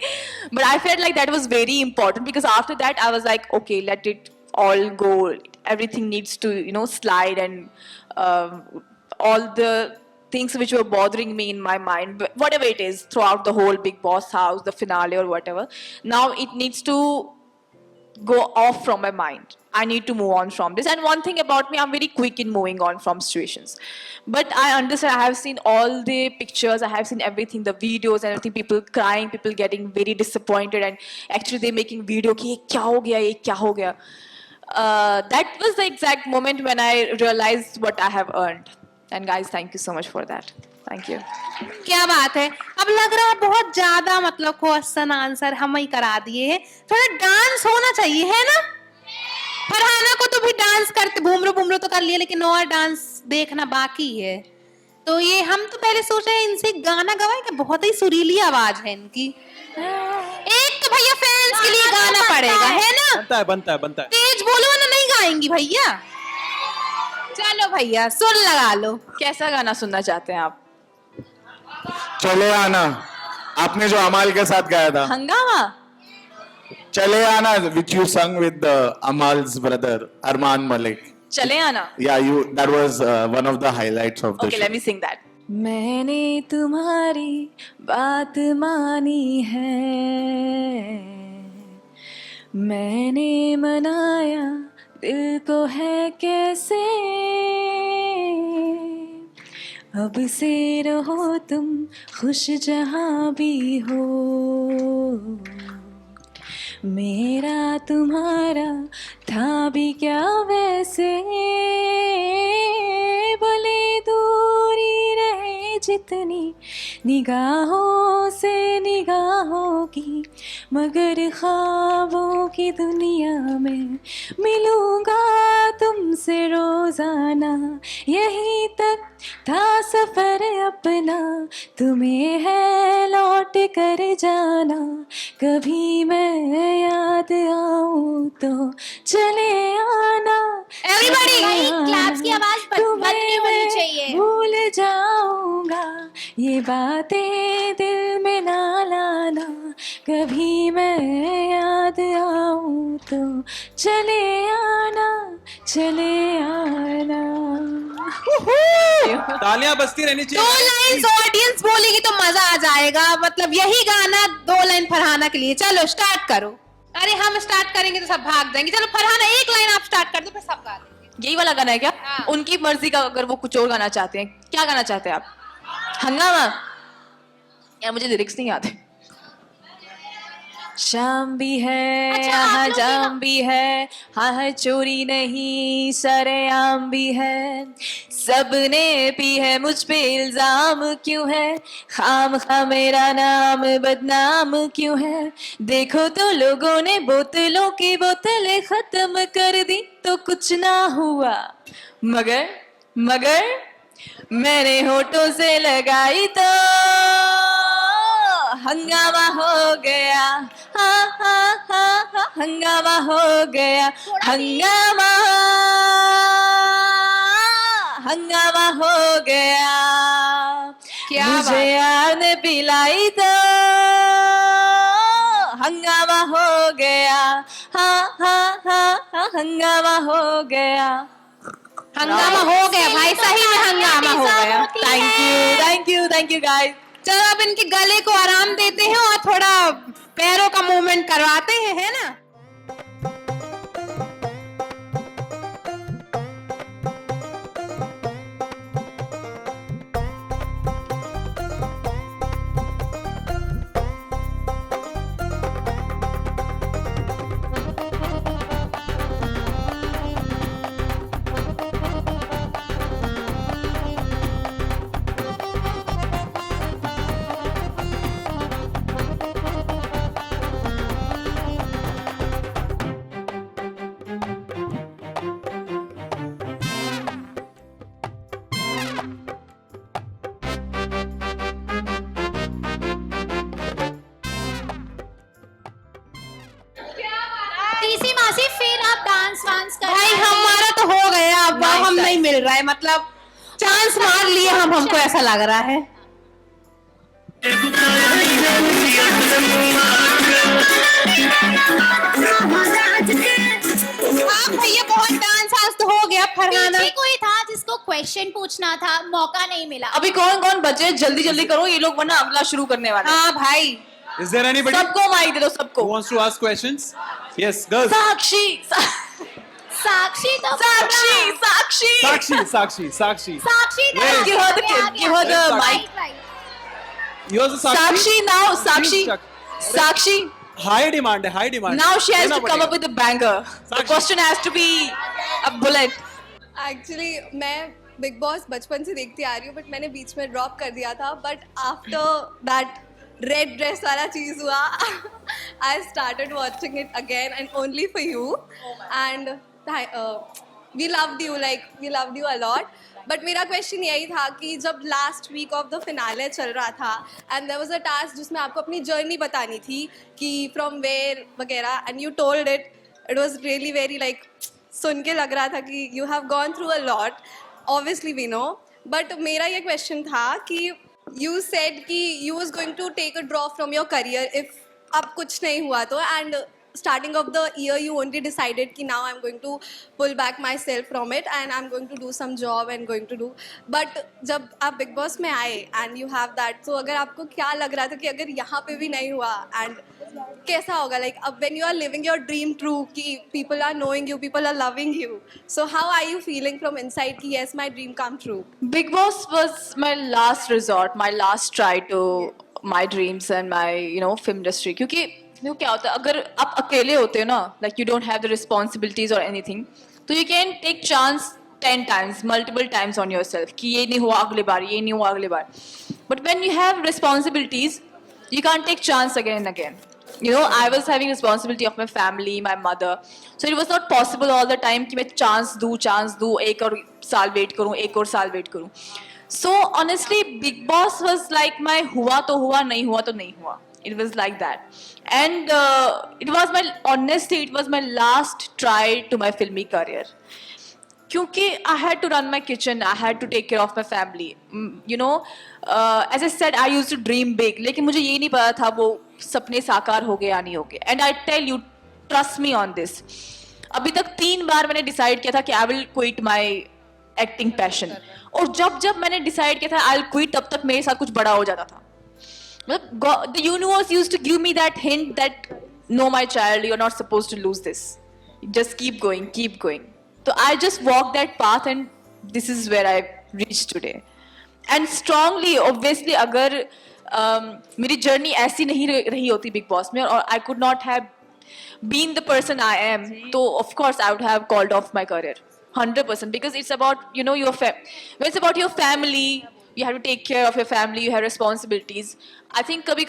But I felt like that was very important because after that I was like, okay, let it all go. Everything needs to, slide, and all the things which were bothering me in my mind, whatever it is, throughout the whole Big Boss house, the finale or whatever, now it needs to go off from my mind. I need to move on from this. And one thing about me, I'm very quick in moving on from situations. But I understand, I have seen all the pictures, I have seen everything, the videos and everything, people crying, people getting very disappointed, and actually they making video ki ye kya ho gaya, ye kya ho gaya. That was the exact moment when I realized what I have earned. And guys, thank you so much for that. Thank you. क्या बात है, अब लग रहा है बहुत ज्यादा मतलब क्वेश्चन आंसर हम ही करा दिए हैं, थोड़ा डांस होना चाहिए है ना। फरहाना को तो भी डांस करते घूमरो तो कर लिया, लेकिन और डांस देखना बाकी है। तो ये हम तो पहले सोच रहे हैं इनसे गाना गवाए, कि बहुत ही सुरीली आवाज है इनकी। एक तो भैया फैंस के लिए गाना पड़ेगा है ना, बनता है। तेज बोलो ना, नहीं गाएंगी भैया। चलो भैया सुर लगा लो। कैसा गाना सुनना चाहते हैं आप? चले आना, आपने जो अमाल के साथ गाया था। हंगामा। चले आना, which you sung with Amal's brother Arman Malik. चले आना। Yeah, that was one of the highlights of the Okay, show. let me sing that. मैंने तुम्हारी बात मानी है, मैंने मनाया दिल को है कैसे, अब से रहो तुम खुश जहाँ भी हो, मेरा तुम्हारा था भी क्या वैसे, भले दूरी रहे जितनी निगाहों से निगाहों की, मगर ख्वाबों की दुनिया में मिलूंगा तुमसे रोजाना, यहीं तक था सफर अपना, तुम्हें है लौट कर जाना, कभी मैं याद आऊं तो चले आना। एवरीबॉडी क्लैप्स की आवाज बंद नहीं होनी चाहिए। भूल जाऊंगा ये बातें दिल में ना लाना, कभी मैं याद आऊं तो चले आना, चले आना। तालियां बजती रहनी चाहिए। 2 लाइन्स ऑडियंस बोलेगी तो मजा आ जाएगा, मतलब यही गाना 2 लाइन फरहाना के लिए। चलो स्टार्ट करो। अरे हम स्टार्ट करेंगे तो सब भाग जाएंगे। चलो फरहाना एक लाइन आप स्टार्ट कर दो, फिर सब गा लेंगे। यही वाला गाना है क्या? हाँ। उनकी मर्जी का, अगर वो कुछ और गाना चाहते हैं। क्या गाना चाहते हैं आप? हंगामा। यार मुझे लिरिक्स नहीं आते। शाम भी है, अच्छा, यहाँ जाम भी है, हाँ है चोरी नहीं सरेआम भी है, सबने पी है मुझ पे इल्जाम क्यों है, खाम खा मेरा नाम बदनाम क्यों है, देखो तो लोगों ने बोतलों की बोतलें खत्म कर दी तो कुछ ना हुआ, मगर मगर मैंने होठों से लगाई तो हंगामा हो गया, हाँ हाँ हाँ हाँ हंगामा हो गया, हंगामा हंगामा हो गया, क्या मुझे यार ने पिलाई तो हंगामा हो गया, हाँ हाँ हाँ हाँ हंगामा हो गया। हंगामा हो गया भाई, सही में हंगामा हो गया। Thank you thank you thank you guys. चलो अब इनके गले को आराम देते हैं और थोड़ा पैरों का मूवमेंट करवाते हैं, है ना। तीसरी मासी फिर आप डांस वांस कर भाई हमारा तो हो गया, अब हम नहीं मिल रहा है, मतलब चांस मार लिए हम, हमको ऐसा लग रहा है। हाँ भैया बहुत डांस आज तो हो गया। फरहाना पीछे कोई था जिसको क्वेश्चन पूछना था, मौका नहीं मिला। अभी कौन कौन बचे? जल्दी जल्दी करो, ये लोग वरना अगला शुरू करने वाले हैं। हाँ भाई Is there anybody सबको माइक दे दो, सबको। who wants to ask questions? Yes, girls. साक्षी साक्षी तो साक्षी साक्षी साक्षी साक्षी साक्षी साक्षी Where is- give her the give her the mic. yours is Sakshi Sakshi now, Sakshi, Sakshi. high demand है high demand Now she has देना to come up पड़ेगा। with a banger. The Sakshi. question has to be a bullet. Actually मैं बिग बॉस बचपन से देखती आ रही हूँ बट मैंने बीच में ड्रॉप कर दिया था but after that red dress वाला चीज़ हुआ I started watching it again and only for you and we loved you a lot but मेरा क्वेश्चन यही था कि जब last week of the finale चल रहा था and there was a task जिसमें आपको अपनी जर्नी बतानी थी कि फ्रॉम वेयर वगैरह and you told it was really very like सुन के लग रहा था कि you have gone through a lot obviously we know but मेरा ये क्वेश्चन था कि यू सेड कि you was going to take a drop from your career if अब कुछ नहीं हुआ तो and starting of the year you only decided कि now I'm going to pull back myself from it and I'm going to do some job and going to do but जब आप बिग बॉस में आए and you have that तो अगर आपको क्या लग रहा था कि अगर यहाँ पे भी नहीं हुआ and कैसा होगा like अब when you are living your dream true कि people are knowing you people are loving you so how are you feeling from inside कि yes my dream come true Big Boss was my last resort, my last try to my dreams and my film industry. क्योंकि क्या होता है अगर आप अकेले होते हो ना like you don't have the responsibilities or anything तो you can take chance 10 times multiple times on yourself कि ये नहीं हुआ अगले बार ये नहीं हुआ अगले बार but when you have responsibilities you can't take chance again and again I was having responsibility of my family my mother so it was not possible all the time कि मैं chance दूँ एक और साल wait करूँ so honestly Big Boss was like my हुआ तो हुआ नहीं हुआ it was like that and it was my honestly it was my last try to my filmy career क्योंकि I had to run my kitchen I had to take care of my family as I said I used to dream big लेकिन मुझे ये नहीं पता था वो सपने साकार हो गए या नहीं हो गए and I tell you trust me on this अभी तक 3 बार मैंने decide किया था कि I will quit my acting passion और जब मैंने decide किया था I'll quit तब तक मेरे साथ कुछ बड़ा हो जाता था God, the universe used to give me that hint that no my child you're not supposed to lose this just keep going so I just walked that path and this is where I reached today and strongly obviously अगर मेरी journey ऐसी नहीं रही होती Big Boss में और I could not have been the person I am so of course I would have called off my career 100% because it's about when it's about your family you have to take care of your family you have responsibilities I think कभी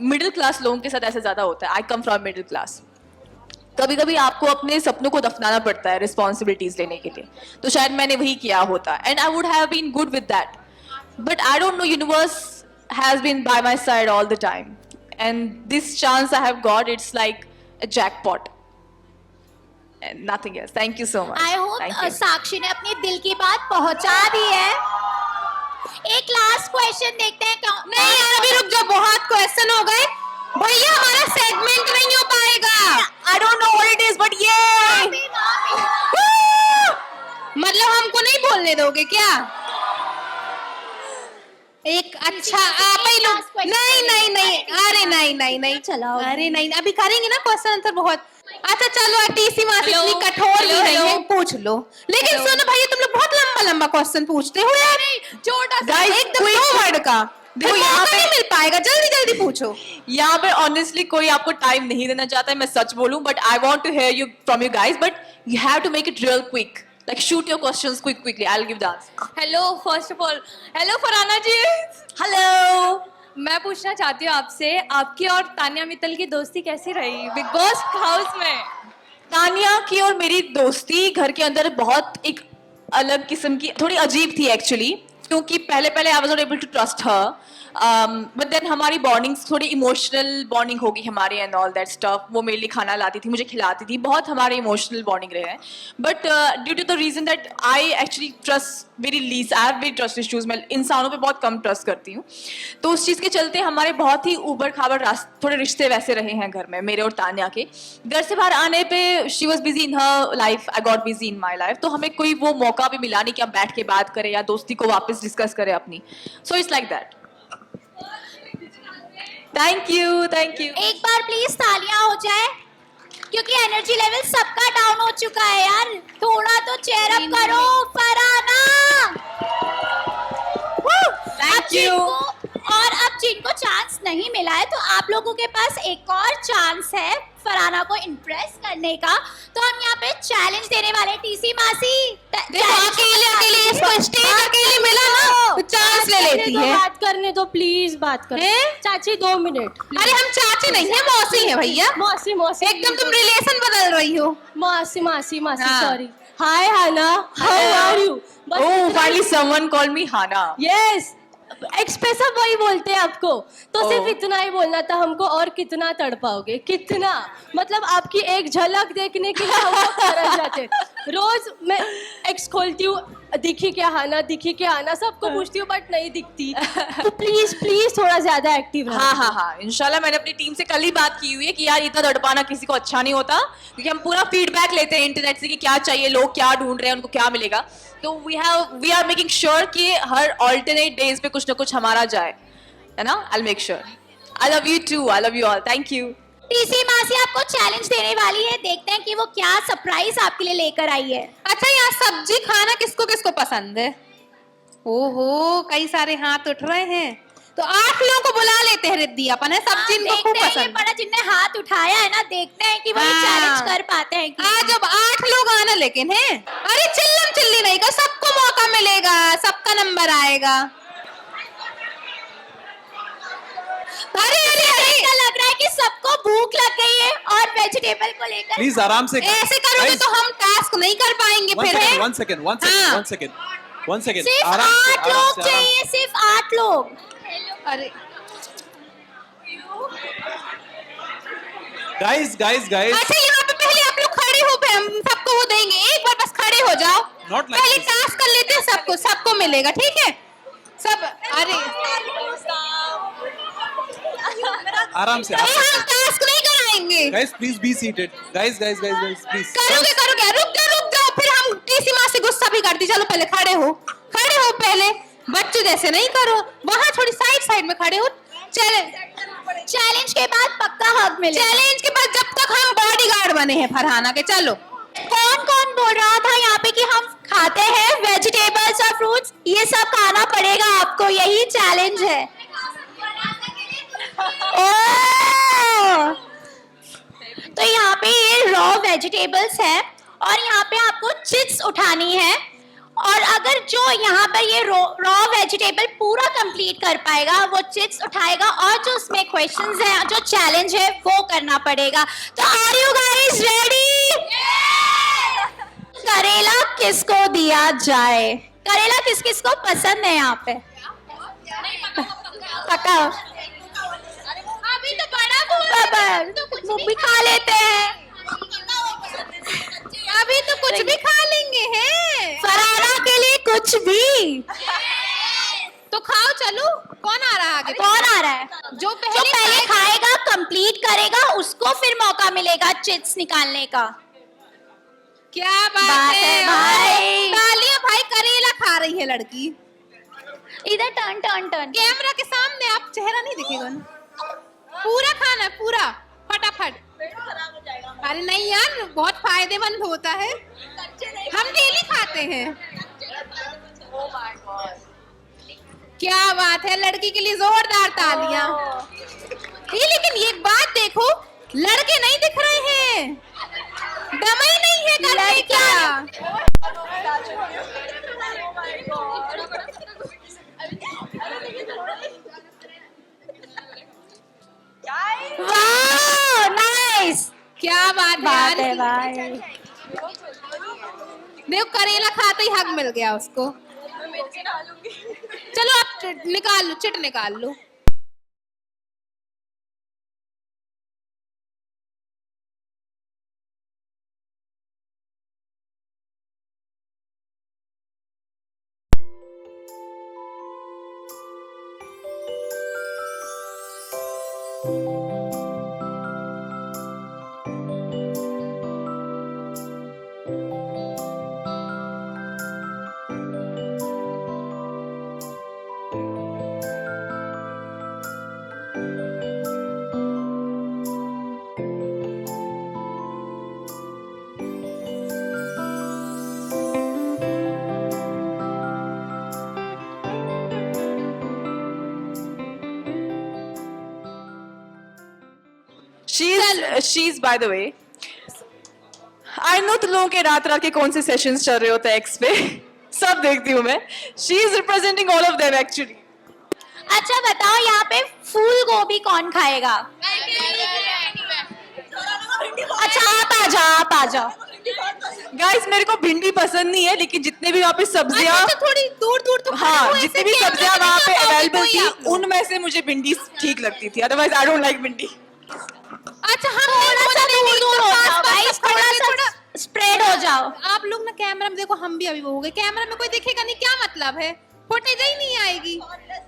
middle class लोगों के साथ ऐसा ज़्यादा होता है I come from middle class कभी आपको अपने सपनों को दफनाना पड़ता है responsibilities लेने के लिए तो शायद मैंने वही किया होता and I would have been good with that but I don't know universe has been by my side all the time and this chance I have got it's like a jackpot and nothing else thank you so much I hope Thank you. साक्षी ने अपनी दिल की बात पहुंचा दी है एक लास्ट क्वेश्चन देखते हैं नहीं यार अभी रुक जाओ बहुत क्वेश्चन हो गए भैया हमारा सेगमेंट नहीं हो पाएगा I don't know what it is but yeah मतलब हमको नहीं बोलने दोगे क्या एक अच्छा आप ही लोग नहीं अरे नहीं चलाओ अरे नहीं अभी करेंगे ना क्वेश्चन आंसर बहुत अच्छा चलो टीसी मासी इतनी कठोर भी नहीं है पूछ लो लेकिन सुनो भैया तुम लोग बहुत लंबा क्वेश्चन पूछते हो यार छोटा सा एकदम 2 वर्ड का देखो यहाँ पे नहीं मिल पाएगा जल्दी पूछो यहाँ पे ऑनेस्टली कोई आपको टाइम नहीं देना चाहता है मैं सच बोलूं but I want to hear you from you guys but you have to make it real quick like shoot your questions quickly I'll give the answer hello first of all hello Farhana ji hello मैं पूछना चाहती हूँ आपसे आपकी और तानिया मित्तल की दोस्ती कैसी रही बिग बॉस हाउस में तानिया की और मेरी दोस्ती घर के अंदर बहुत एक अलग किस्म की थोड़ी अजीब थी एक्चुअली क्योंकि पहले I was not able to trust her but then हमारी बॉन्डिंग थोड़ी इमोशनल बॉन्डिंग होगी हमारे एंड ऑल दैट स्टफ वो मेरे लिए खाना लाती थी मुझे खिलाती थी बहुत हमारे इमोशनल बॉन्डिंग रहे हैं but due to the reason that I actually trust very less I have very trust issues मैं इंसानों पे बहुत कम ट्रस्ट करती हूँ तो उस चीज़ के चलते हमारे बहुत ही ऊबड़ खाबड़ थोड़े रिश्ते वैसे रहे हैं घर में मेरे और तानिया के घर से बाहर आने पे she was busy in her life I got busy in my life तो हमें कोई वो मौका भी मिला नहीं कि हम बैठ के बात करें या दोस्ती को वापस डिस्कस करें अपनी so it's like that thank you एक बार प्लीज तालियां हो जाए क्योंकि एनर्जी लेवल सबका डाउन हो चुका है यार, थोड़ा तो चेयर अप करो फरहाना। अब जिनको चांस नहीं मिला है तो आप लोगों के पास एक और चांस है फरहाना को इम्प्रेस करने का। तो हम यहाँ पे चैलेंज देने वाले टीसी मासी। अकेले इसको स्टेज अकेले मिला ना तो चांस ले लेती है। बात करने दो प्लीज, बात कर चाची 2 मिनट। अरे हम चाची नहीं है, मौसी है भैया। मौसी मौसी एकदम तुम रिलेशन बदल रही हो। मौसी मौसी मौसी हाँ। Sorry. Hi Hana, how are you? Oh, finally someone called me Hana. Yes, expressive वही बोलते हैं आपको, तो सिर्फ Oh. इतना ही बोलना था हमको। और कितना तड़पाओगे, कितना, मतलब आपकी एक झलक देखने के लिए हम लोग तरस जाते। रोज मैं एक्स खोलती हूँ, दिखी क्या हाना, दिखी क्या हाना, सबको पूछती हूँ बट नहीं दिखती। तो प्लीज प्लीज थोड़ा ज्यादा एक्टिव रहो। हाँ, इंशाल्लाह मैंने अपनी टीम से कल ही बात की हुई है कि यार इतना तड़पाना किसी को अच्छा नहीं होता, क्योंकि हम पूरा फीडबैक लेते हैं इंटरनेट से कि क्या चाहिए, लोग क्या ढूंढ रहे हैं, उनको क्या मिलेगा। तो वी आर मेकिंग श्योर कि हर ऑल्टरनेट डेज पे कुछ ना कुछ हमारा जाए, है ना। I make sure. I love you too, I love you all, thank you. TC मासी आपको चैलेंज देने वाली है, देखते हैं कि वो क्या सरप्राइज आपके लिए लेकर आई है। अच्छा, यहाँ सब्जी खाना किसको किसको पसंद है? ओहो, कई सारे हाथ उठ रहे हैं, तो 8 लोगों को बुला लेते हैं रिद्धि अपन है। सब्जी इनको खूब देखते हैं ये पसंद। बड़ा जिनने हाथ उठाया है ना, देखते हैं कि वो चैलेंज कर पाते हैं कि आज अब 8 लोग आना लेकिन है। अरे चिल्लम चिल्ली नहीं का, सबको मौका मिलेगा, सबका नंबर आएगा। अरे अरे ऐसा लग रहा है कि सबको भूख लग गई है और वेजिटेबल को लेकर प्लीज आराम से। ऐसे करोगे Guys, तो हम टास्क नहीं कर पाएंगे फिर है। one second, one second. सिर्फ आराम से, 8 आराम लोग से, आराम चाहिए, सिर्फ 8 लोग। अरे Guys. अच्छा, यहाँ पे पहले आप लोग खड़े हो, फिर हम सबको वो देंगे। एक बार बस खड़े हो जाओ, Not like पहले this. टास्क कर लेते हैं, सबको मिलेगा, ठीक है सब। अरे आराम से। अरे हम टास्क नहीं कराएंगे। Guys, please be seated. Guys, please. करोगे, रुक जाओ, फिर हम टीसी माँ से गुस्सा भी करती। चलो पहले खड़े हो पहले, बच्चों जैसे नहीं करो, वहाँ थोड़ी साइड में खड़े हो। चैलेंज के बाद पक्का हक मिलेगा। चैलेंज के बाद जब तक हम बॉडीगार्ड बने हैं फरहाना के। चलो, कौन बोल रहा था यहाँ पे कि हम खाते हैं वेजिटेबल्स और फ्रूट्स? ये सब खाना पड़ेगा आपको, यही चैलेंज है। ओह! तो यहाँ पे ये रॉ वेजिटेबल्स है और यहाँ पे आपको चिप्स उठानी है, और अगर जो यहाँ पर ये रॉ वेजिटेबल पूरा कंप्लीट कर पाएगा वो चिप्स उठाएगा, और जो उसमें क्वेश्चंस है, जो चैलेंज है वो करना पड़ेगा। तो आर यू गाइस रेडी? करेला किसको दिया जाए? करेला किस किस को पसंद है यहाँ पे? पका। अभी तो बड़ा वो भी खा लेते हैं। अभी तो कुछ भी खा लेंगे हैं। फरहाना के लिए कुछ भी तो खाओ, चलो। कौन आ रहा है आगे? कौन आ रहा है? जो पहले खाएगा, कंप्लीट करेगा, उसको फिर मौका मिलेगा चिप्स निकालने का। क्या बात है भाई? तालियां भाई, करेला खा रही है लड़की। इधर टर्न। कैमरा के सामने आप चेहरा नहीं दिखेगा ना। पूरा खाना, पूरा फटाफट। अरे नहीं यार, बहुत फायदेमंद होता है, हम डेली खाते हैं। क्या बात है, लड़की के लिए जोरदार तालियां। ये लेकिन ये बात देखो, लड़के नहीं दिख रहे हैं, दमई नहीं है करने क्या। वाह, नाइस। क्या बात है भाई। देखो, करेला खाते ही हक मिल गया उसको। चलो आप निकाल लो, चिट निकाल लो। she's by the way, I know तुम लोगों के रात के कौन से सेशंस चल रहे होते हैं एक्स पे, सब देखती हूँ मैं. She is representing all of them actually. अच्छा बताओ यहाँ पे फूल गोभी कौन खाएगा? अच्छा आप आ जाओ. Guys मेरे को भिंडी पसंद नहीं है, लेकिन जितने भी वहाँ पे सब्जियाँ, अच्छा, थोड़ी दूर तो हाँ जितनी भी सब्जियाँ वहाँ पे अवेलेबल थी, कोई उनमें से मुझे भिंडी ठीक लगती थी. अदरवाइज आई डोंट लाइक भिंडी. अच्छा हम थोड़ा सा दूर हो जाओ गाइस, थोड़ा सा स्प्रेड हो जाओ. आप लोग ना कैमरा में देखो, हम भी अभी वो हो गए, कैमरा में कोई देखेगा नहीं, क्या मतलब है, फुटेज ही नहीं आएगी.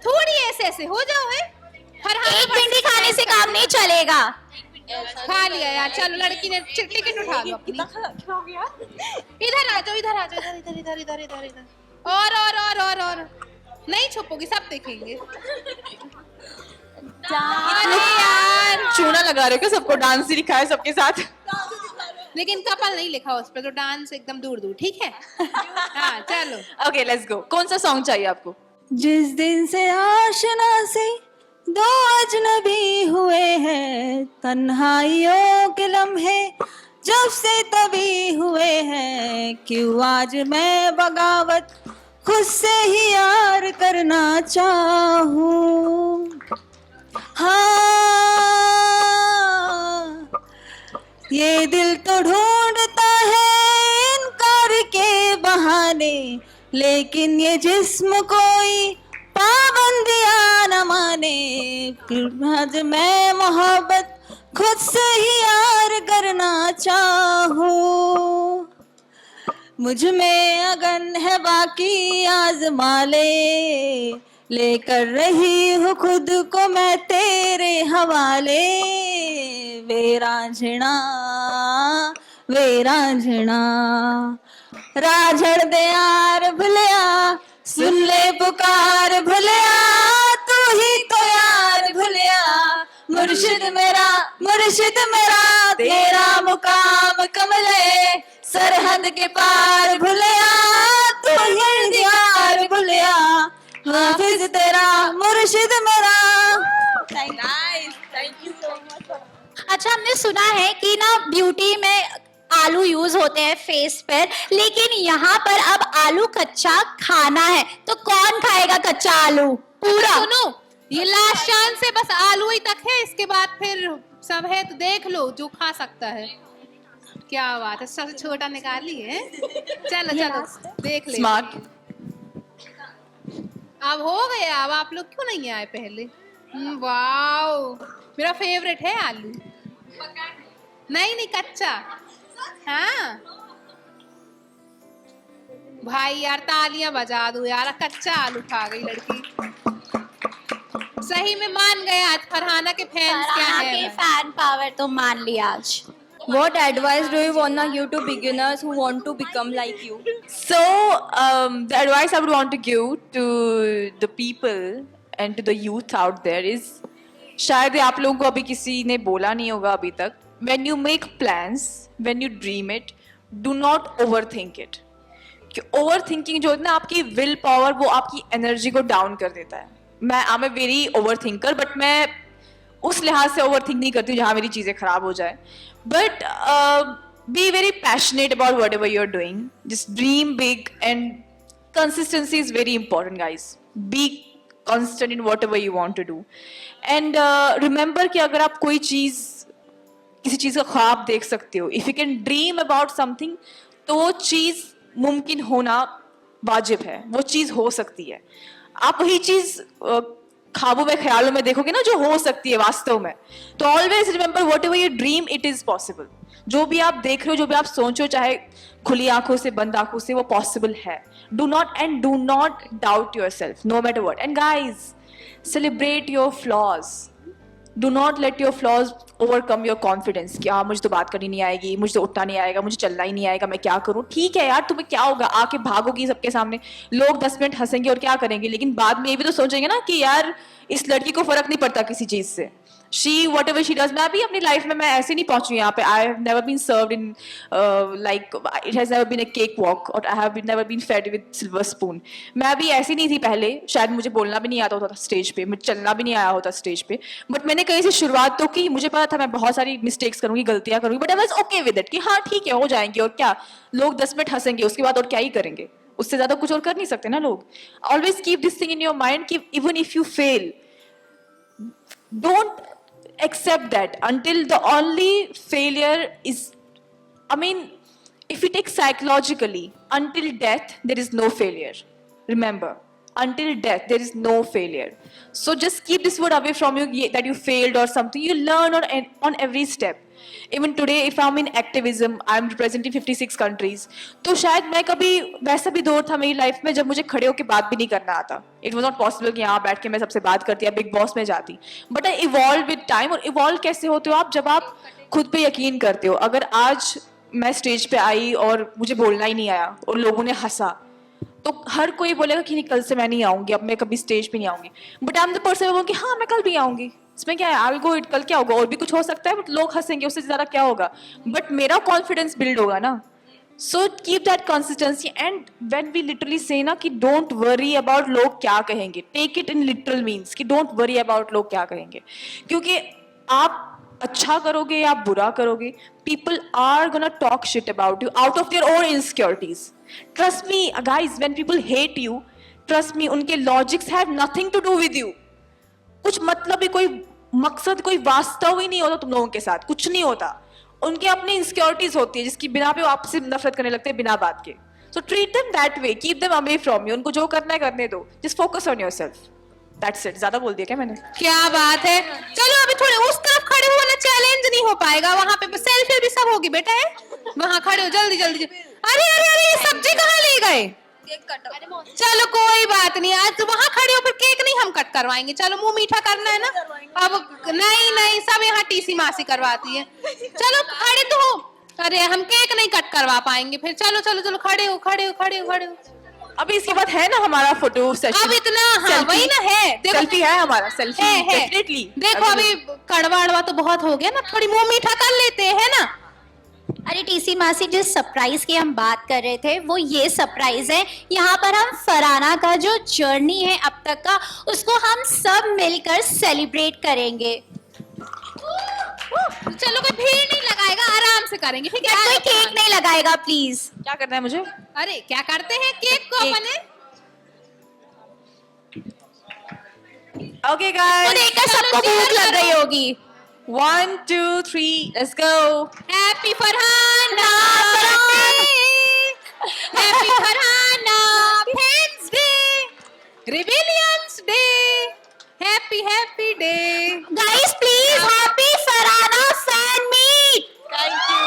थोड़ी ऐसे हो जाओ है. एक भिंडी खाने से काम नहीं चलेगा. खा लिया यार, चलो लड़की ने टिकट उठा लो अपनी. इधर आ जाओ, इधर. और नहीं छुपोगी, सब देखेंगे. अरे यार चूना लगा रहे हो क्या सबको? डांस ही लिखा है सबके साथ. लेकिन कपल नहीं लिखा उस पर, तो डांस एकदम दूर, ठीक है. हाँ चलो. Okay let's go. कौन सा सॉन्ग चाहिए आपको? जिस दिन से आशना से दो अजनबी हुए हैं, तन्हाइयों के लम्हे जब से तभी हुए हैं, क्यों आज मैं बगावत खुद से ही यार करना चाहूं. हाँ ये दिल तो ढूंढता है इनकार के बहाने, लेकिन ये जिस्म कोई पाबंदियां न माने. आज मैं मोहब्बत खुद से ही यार करना चाहूं. मुझ में अगन है बाकी आजमा लेकर रही हूँ खुद को मैं तेरे हवाले. वे रांझना राझड़ दे यार भुलिया, सुन ले पुकार भुलिया, तू ही तो यार भुलिया. मुर्शिद मेरा तेरा मुकाम कमले, सरहद के पार भुलिया, तू ही यार भुलिया. हाफिज तेरा मुर्शिद मेरा. अच्छा हमने सुना है कि ना ब्यूटी में आलू यूज होते हैं फेस पर, लेकिन यहाँ पर अब आलू कच्चा खाना है, तो कौन खाएगा कच्चा आलू पूरा? सुनो, ये लास्ट चांस है, बस आलू ही तक है, इसके बाद फिर सब है, तो देख लो जो खा सकता है. क्या बात है, सबसे छोटा निकाली है. चलो देख ले. स्मार्ट. अब हो गया, अब आप लोग क्यों नहीं आए पहले? वाओ, मेरा फेवरेट है आलू. नहीं कच्चा. हाँ भाई यार तालियां बजा दो यार, कच्चा आलू खा गई लड़की. सही में मान गए आज फरहाना के फैंस क्या है. फैन पावर तो मान लिया आज. What advice do you wanna give to beginners who want to become like you? So the advice I would want to give to the people and to the youth out there is, शायद आप लोगों को अभी किसी ने बोला नहीं होगा अभी तक, when you make plans, when you dream it, do not overthink it. कि overthinking जो है ना, आपकी विल पावर, वो आपकी एनर्जी को डाउन कर देता है. मैं I am a very overthinker, but मैं उस लिहाज से ओवरथिंक नहीं करती जहाँ मेरी चीज़ें खराब हो जाए. But be very passionate about whatever you are doing. Just dream big and consistency is very important guys. Be constant in whatever you want to do. And remember कि अगर आप कोई चीज़, किसी चीज़ का ख्वाब देख सकते हो, if you can dream about something, तो वो चीज़ मुमकिन होना वाजिब है, वो चीज़ हो सकती है. आप वही चीज़ ख्वाबों में, ख्यालों में देखोगे ना जो हो सकती है वास्तव में. तो always remember what ever you dream, it is possible. जो भी आप देख रहे हो, जो भी आप सोचो, चाहे खुली आंखों से बंद आंखों से, वो पॉसिबल है. Do not doubt yourself no matter what. And guys, celebrate your flaws. Do not let your flaws overcome your confidence कि हाँ मुझे तो बात करनी नहीं आएगी, मुझे तो उठना नहीं आएगा, मुझे चलना ही नहीं आएगा, मैं क्या करूँ. ठीक है यार, तुम्हें क्या होगा, आके भागोगी सबके सामने, लोग 10 मिनट हंसेंगे और क्या करेंगे, लेकिन बाद में ये भी तो सोचेंगे ना कि यार इस लड़की को फर्क नहीं पड़ता किसी चीज़ से. she whatever she does, मैं भी अपनी लाइफ में मैं ऐसे नहीं पहुंची यहाँ पे. I have never been served in like it has never been a cakewalk or I have never been fed with silver spoon. मैं भी ऐसी नहीं थी पहले, शायद मुझे बोलना भी नहीं आता होता था स्टेज पे, मुझे चलना भी नहीं आया होता स्टेज पे, बट मैंने कहीं से शुरुआत तो की. मुझे पता था मैं बहुत सारी मिस्टेक्स करूंगी, गलतियां करूंगी, but I was okay with it कि हाँ ठीक है हो जाएंगी और क्या, लोग 10 मिनट हंसेंगे उसके बाद और क्या ही करेंगे, उससे ज्यादा कुछ और कर नहीं सकते ना लोग. Always keep this thing in your mind कि even if you fail, don't accept that until the only failure is, I mean, if you take psychologically, until death there is no failure. Remember, until death there is no failure. So just keep this word away from you that you failed or something. You learn on every step. Even today if I'm in activism, I'm representing 56 countries, तो शायद मैं कभी, वैसा भी दौर था मेरी लाइफ में जब मुझे खड़े होकर बात भी नहीं करना आता. It was not possible कि यहाँ बैठ के मैं सबसे बात करती या बिग बॉस में जाती. But I evolved with time. और evolve कैसे होते हो आप? जब आप खुद पे यकीन करते हो. अगर आज मैं स्टेज पे आई और मुझे बोलना ही नहीं आया और लोगों ने हंसा, तो हर कोई बोलेगा कि नहीं कल से मैं नहीं आऊंगी, अब मैं कभी स्टेज पे नहीं आऊंगी. But I am the person बोलूँगी हाँ मैं कल भी आऊंगी, इसमें क्या है, आई गो इट, कल क्या होगा, और भी कुछ हो सकता है, बट लोग हंसेंगे, उससे ज्यादा क्या होगा, बट मेरा कॉन्फिडेंस बिल्ड होगा ना. So keep that consistency. And when we literally say ना कि डोंट वरी अबाउट लोग क्या कहेंगे, take it in literal means कि डोंट वरी अबाउट लोग क्या कहेंगे, क्योंकि आप अच्छा करोगे या बुरा करोगे, people are gonna talk shit about you out of their own insecurities. Trust me guys, when people hate you, trust me, उनके logics have nothing to do with you. कुछ मतलब ही, कोई मकसद, कोई वास्तव ही नहीं होता तुम लोगों के साथ, कुछ नहीं होता. उनके अपनी इनसिक्योरिटीज होती है जिसकी बिना पे वो आपसे नफरत करने लगते हैं बिना बात के. So treat them that way, keep them away from you. उनको जो करना है करने दो, just focus on yourself. That's it. ज्यादा बोल दिया क्या मैंने? क्या बात है. चलो अभी थोड़े उस तरफ खड़े हो ना, चैलेंज नहीं हो पाएगा वहां पे, सेल्फी भी सब होगी बेटा है, वहां खड़े हो जल्दी जल्दी. अरे अरे अरे ये सब्जी कहाँ ले गए? चलो कोई बात नहीं, आज वहाँ खड़े हो, फिर केक नहीं हम कट करवाएंगे. चलो मुंह मीठा करना है ना. अब नहीं नहीं, सब यहाँ टीसी मासी करवाती है. चलो खड़े तो हो. अरे हम केक नहीं कट करवा पाएंगे फिर. चलो चलो चलो खड़े हो खड़े हो खड़े हो खड़े हो. अभी इसके बाद है ना हमारा फोटो सेशन. अब इतना हाँ वही ना है, सेल्फी है हमारा, सेल्फी डेफिनेटली. देखो अभी कड़वा अड़वा तो बहुत हो गया ना, थोड़ी मुंह मीठा कर लेते हैं ना. अरे टीसी मासी, जिस सरप्राइज की हम बात कर रहे थे वो ये सरप्राइज है. यहाँ पर हम फरहाना का जो जर्नी है अब तक का, उसको हम सब मिलकर सेलिब्रेट करेंगे. चलो कोई भीड़ नहीं लगाएगा, आराम से करेंगे ठीक है. कोई केक नहीं लगाएगा प्लीज. क्या करना है मुझे? अरे क्या करते हैं, केक को अपने ओके गाइस, देखकर सबको भूख लग रही होगी. 1 2 3 let's go. Happy Farhana, happy Farhana friends day, rebellions day, happy happy day. Guys please happy Farhana fan meet. Thank you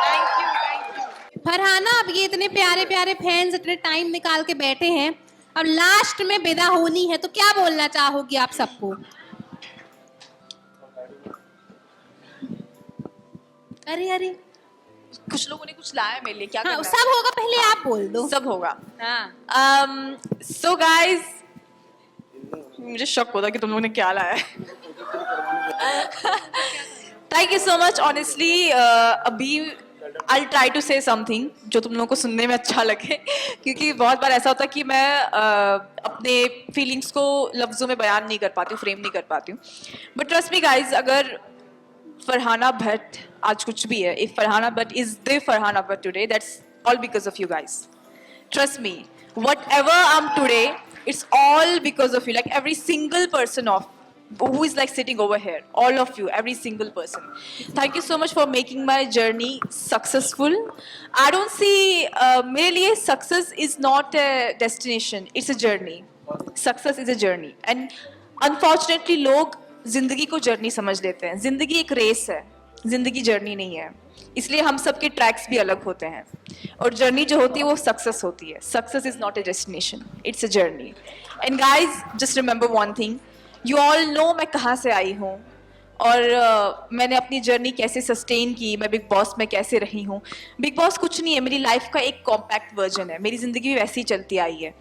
thank you thank you. Farhana, अब ये इतने प्यारे प्यारे फैंस इतने टाइम निकाल के बैठे हैं, अब लास्ट में विदा होनी है, तो क्या बोलना चाहोगी आप सबको? अरे अरे कुछ लोगों ने कुछ लाया मेरे लिए, क्या हाँ, करना सब होगा, पहले आप बोल दो. सब होगा. हाँ. सो गाइस, मुझे शक होता कि तुम लोगों ने क्या लाया है. Thank you so much. Honestly अभी I'll try to say something जो तुम लोगों को सुनने में अच्छा लगे, क्योंकि बहुत बार ऐसा होता है कि मैं अपने फीलिंग्स को लफ्जों में बयान नहीं कर पाती हूँ, फ्रेम नहीं कर पाती हूँ. बट ट्रस्ट मी गाइज, अगर फरहाना भट्ट आज कुछ भी है, if Farhana Bhatt is the Farhana Bhatt today, that's all because of you guys. Trust me, whatever I'm today, it's all because of you. Like every single person of who is like sitting over here, all of you, every single person. Thank you so much for making my journey successful. I don't see मेरे लिए success is not a destination, it's a journey. Success is a journey, and unfortunately लोग जिंदगी को जर्नी समझ लेते हैं. जिंदगी एक रेस है, जिंदगी जर्नी नहीं है. इसलिए हम सबके ट्रैक्स भी अलग होते हैं, और जर्नी जो होती है वो सक्सेस होती है. Success is not a destination, it's a journey. And guys just remember one thing, you all know मैं कहाँ से आई हूँ, और मैंने अपनी जर्नी कैसे सस्टेन की, मैं बिग बॉस में कैसे रही हूँ. बिग बॉस कुछ नहीं है, मेरी लाइफ का एक कॉम्पैक्ट वर्जन है. मेरी ज़िंदगी भी वैसे ही चलती आई है.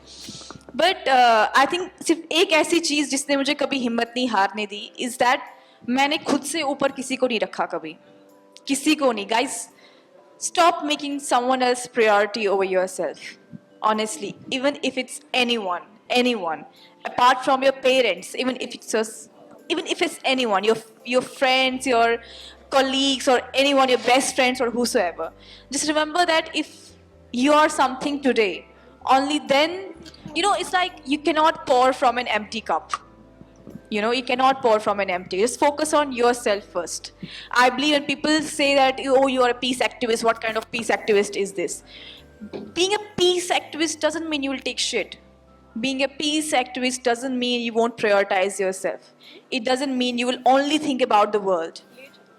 बट आई थिंक सिर्फ एक ऐसी चीज़ जिसने मुझे कभी हिम्मत नहीं हारने दी, इज़ दैट मैंने खुद से ऊपर किसी को नहीं रखा कभी, किसी को नहीं। Guys, stop making someone else priority over yourself. Honestly, even if it's anyone, apart from your parents, even if it's anyone, your friends, your colleagues, or anyone, your best friends, or whosoever. Just remember that if you are something today, only then, it's like you cannot pour from an empty cup. You cannot pour from an empty. Just focus on yourself first. I believe when people say that, oh, you are a peace activist, what kind of peace activist is this? Being a peace activist doesn't mean you will take shit. Being a peace activist doesn't mean you won't prioritize yourself. It doesn't mean you will only think about the world.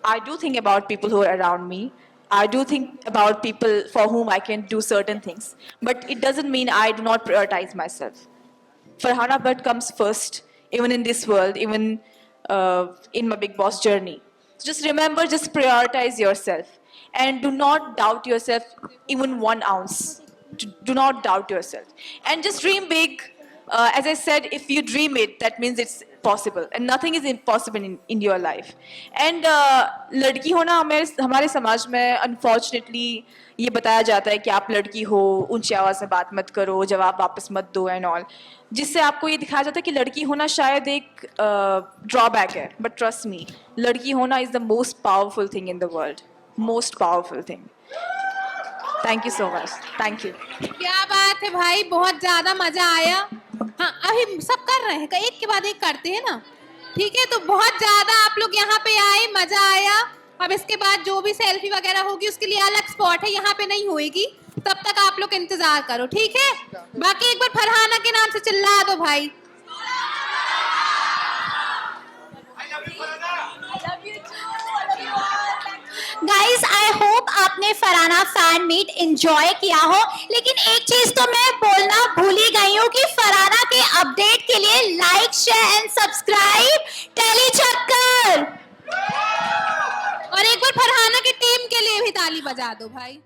I do think about people who are around me. I do think about people for whom I can do certain things. But it doesn't mean I do not prioritize myself. Farhana Butt comes first, even in this world, even in my Big Boss journey. So just remember, just prioritize yourself. And do not doubt yourself even 1 ounce. Do not doubt yourself. And just dream big. As I said, if you dream it, that means it's possible. And nothing is impossible in your life. And लड़की होना हमारे समाज में unfortunately ये बताया जाता है कि आप लड़की हो, ऊंची आवाज़ में बात मत करो, जवाब वापस मत दो and all. जिससे आपको ये दिखाया जाता है कि लड़की होना शायद एक ड्रॉबैक है. But trust me, लड़की होना is the most powerful thing in the world. Most powerful thing. Thank you so much. Thank you. क्या बात है भाई, बहुत ज्यादा मजा आया. हाँ, अभी सब कर रहे हैं, एक के बाद एक करते हैं ना. ठीक है, तो बहुत ज्यादा आप लोग यहाँ पे आए, मजा आया. अब इसके बाद जो भी सेल्फी वगैरह होगी उसके लिए अलग स्पॉट है, यहाँ पे नहीं होएगी. तब तक आप लोग इंतजार करो, ठीक है. बाकी एक बार फरहाना के नाम से चिल्ला दो भाई. गाइस, आई होप आपने फरहाना फैन मीट एंजॉय किया हो. लेकिन एक चीज तो मैं बोलना भूल ही गई हूँ कि फरहाना के अपडेट के लिए लाइक, शेयर एंड सब्सक्राइब टेली चक्कर. और एक बार फरहाना की टीम के लिए भी ताली बजा दो भाई.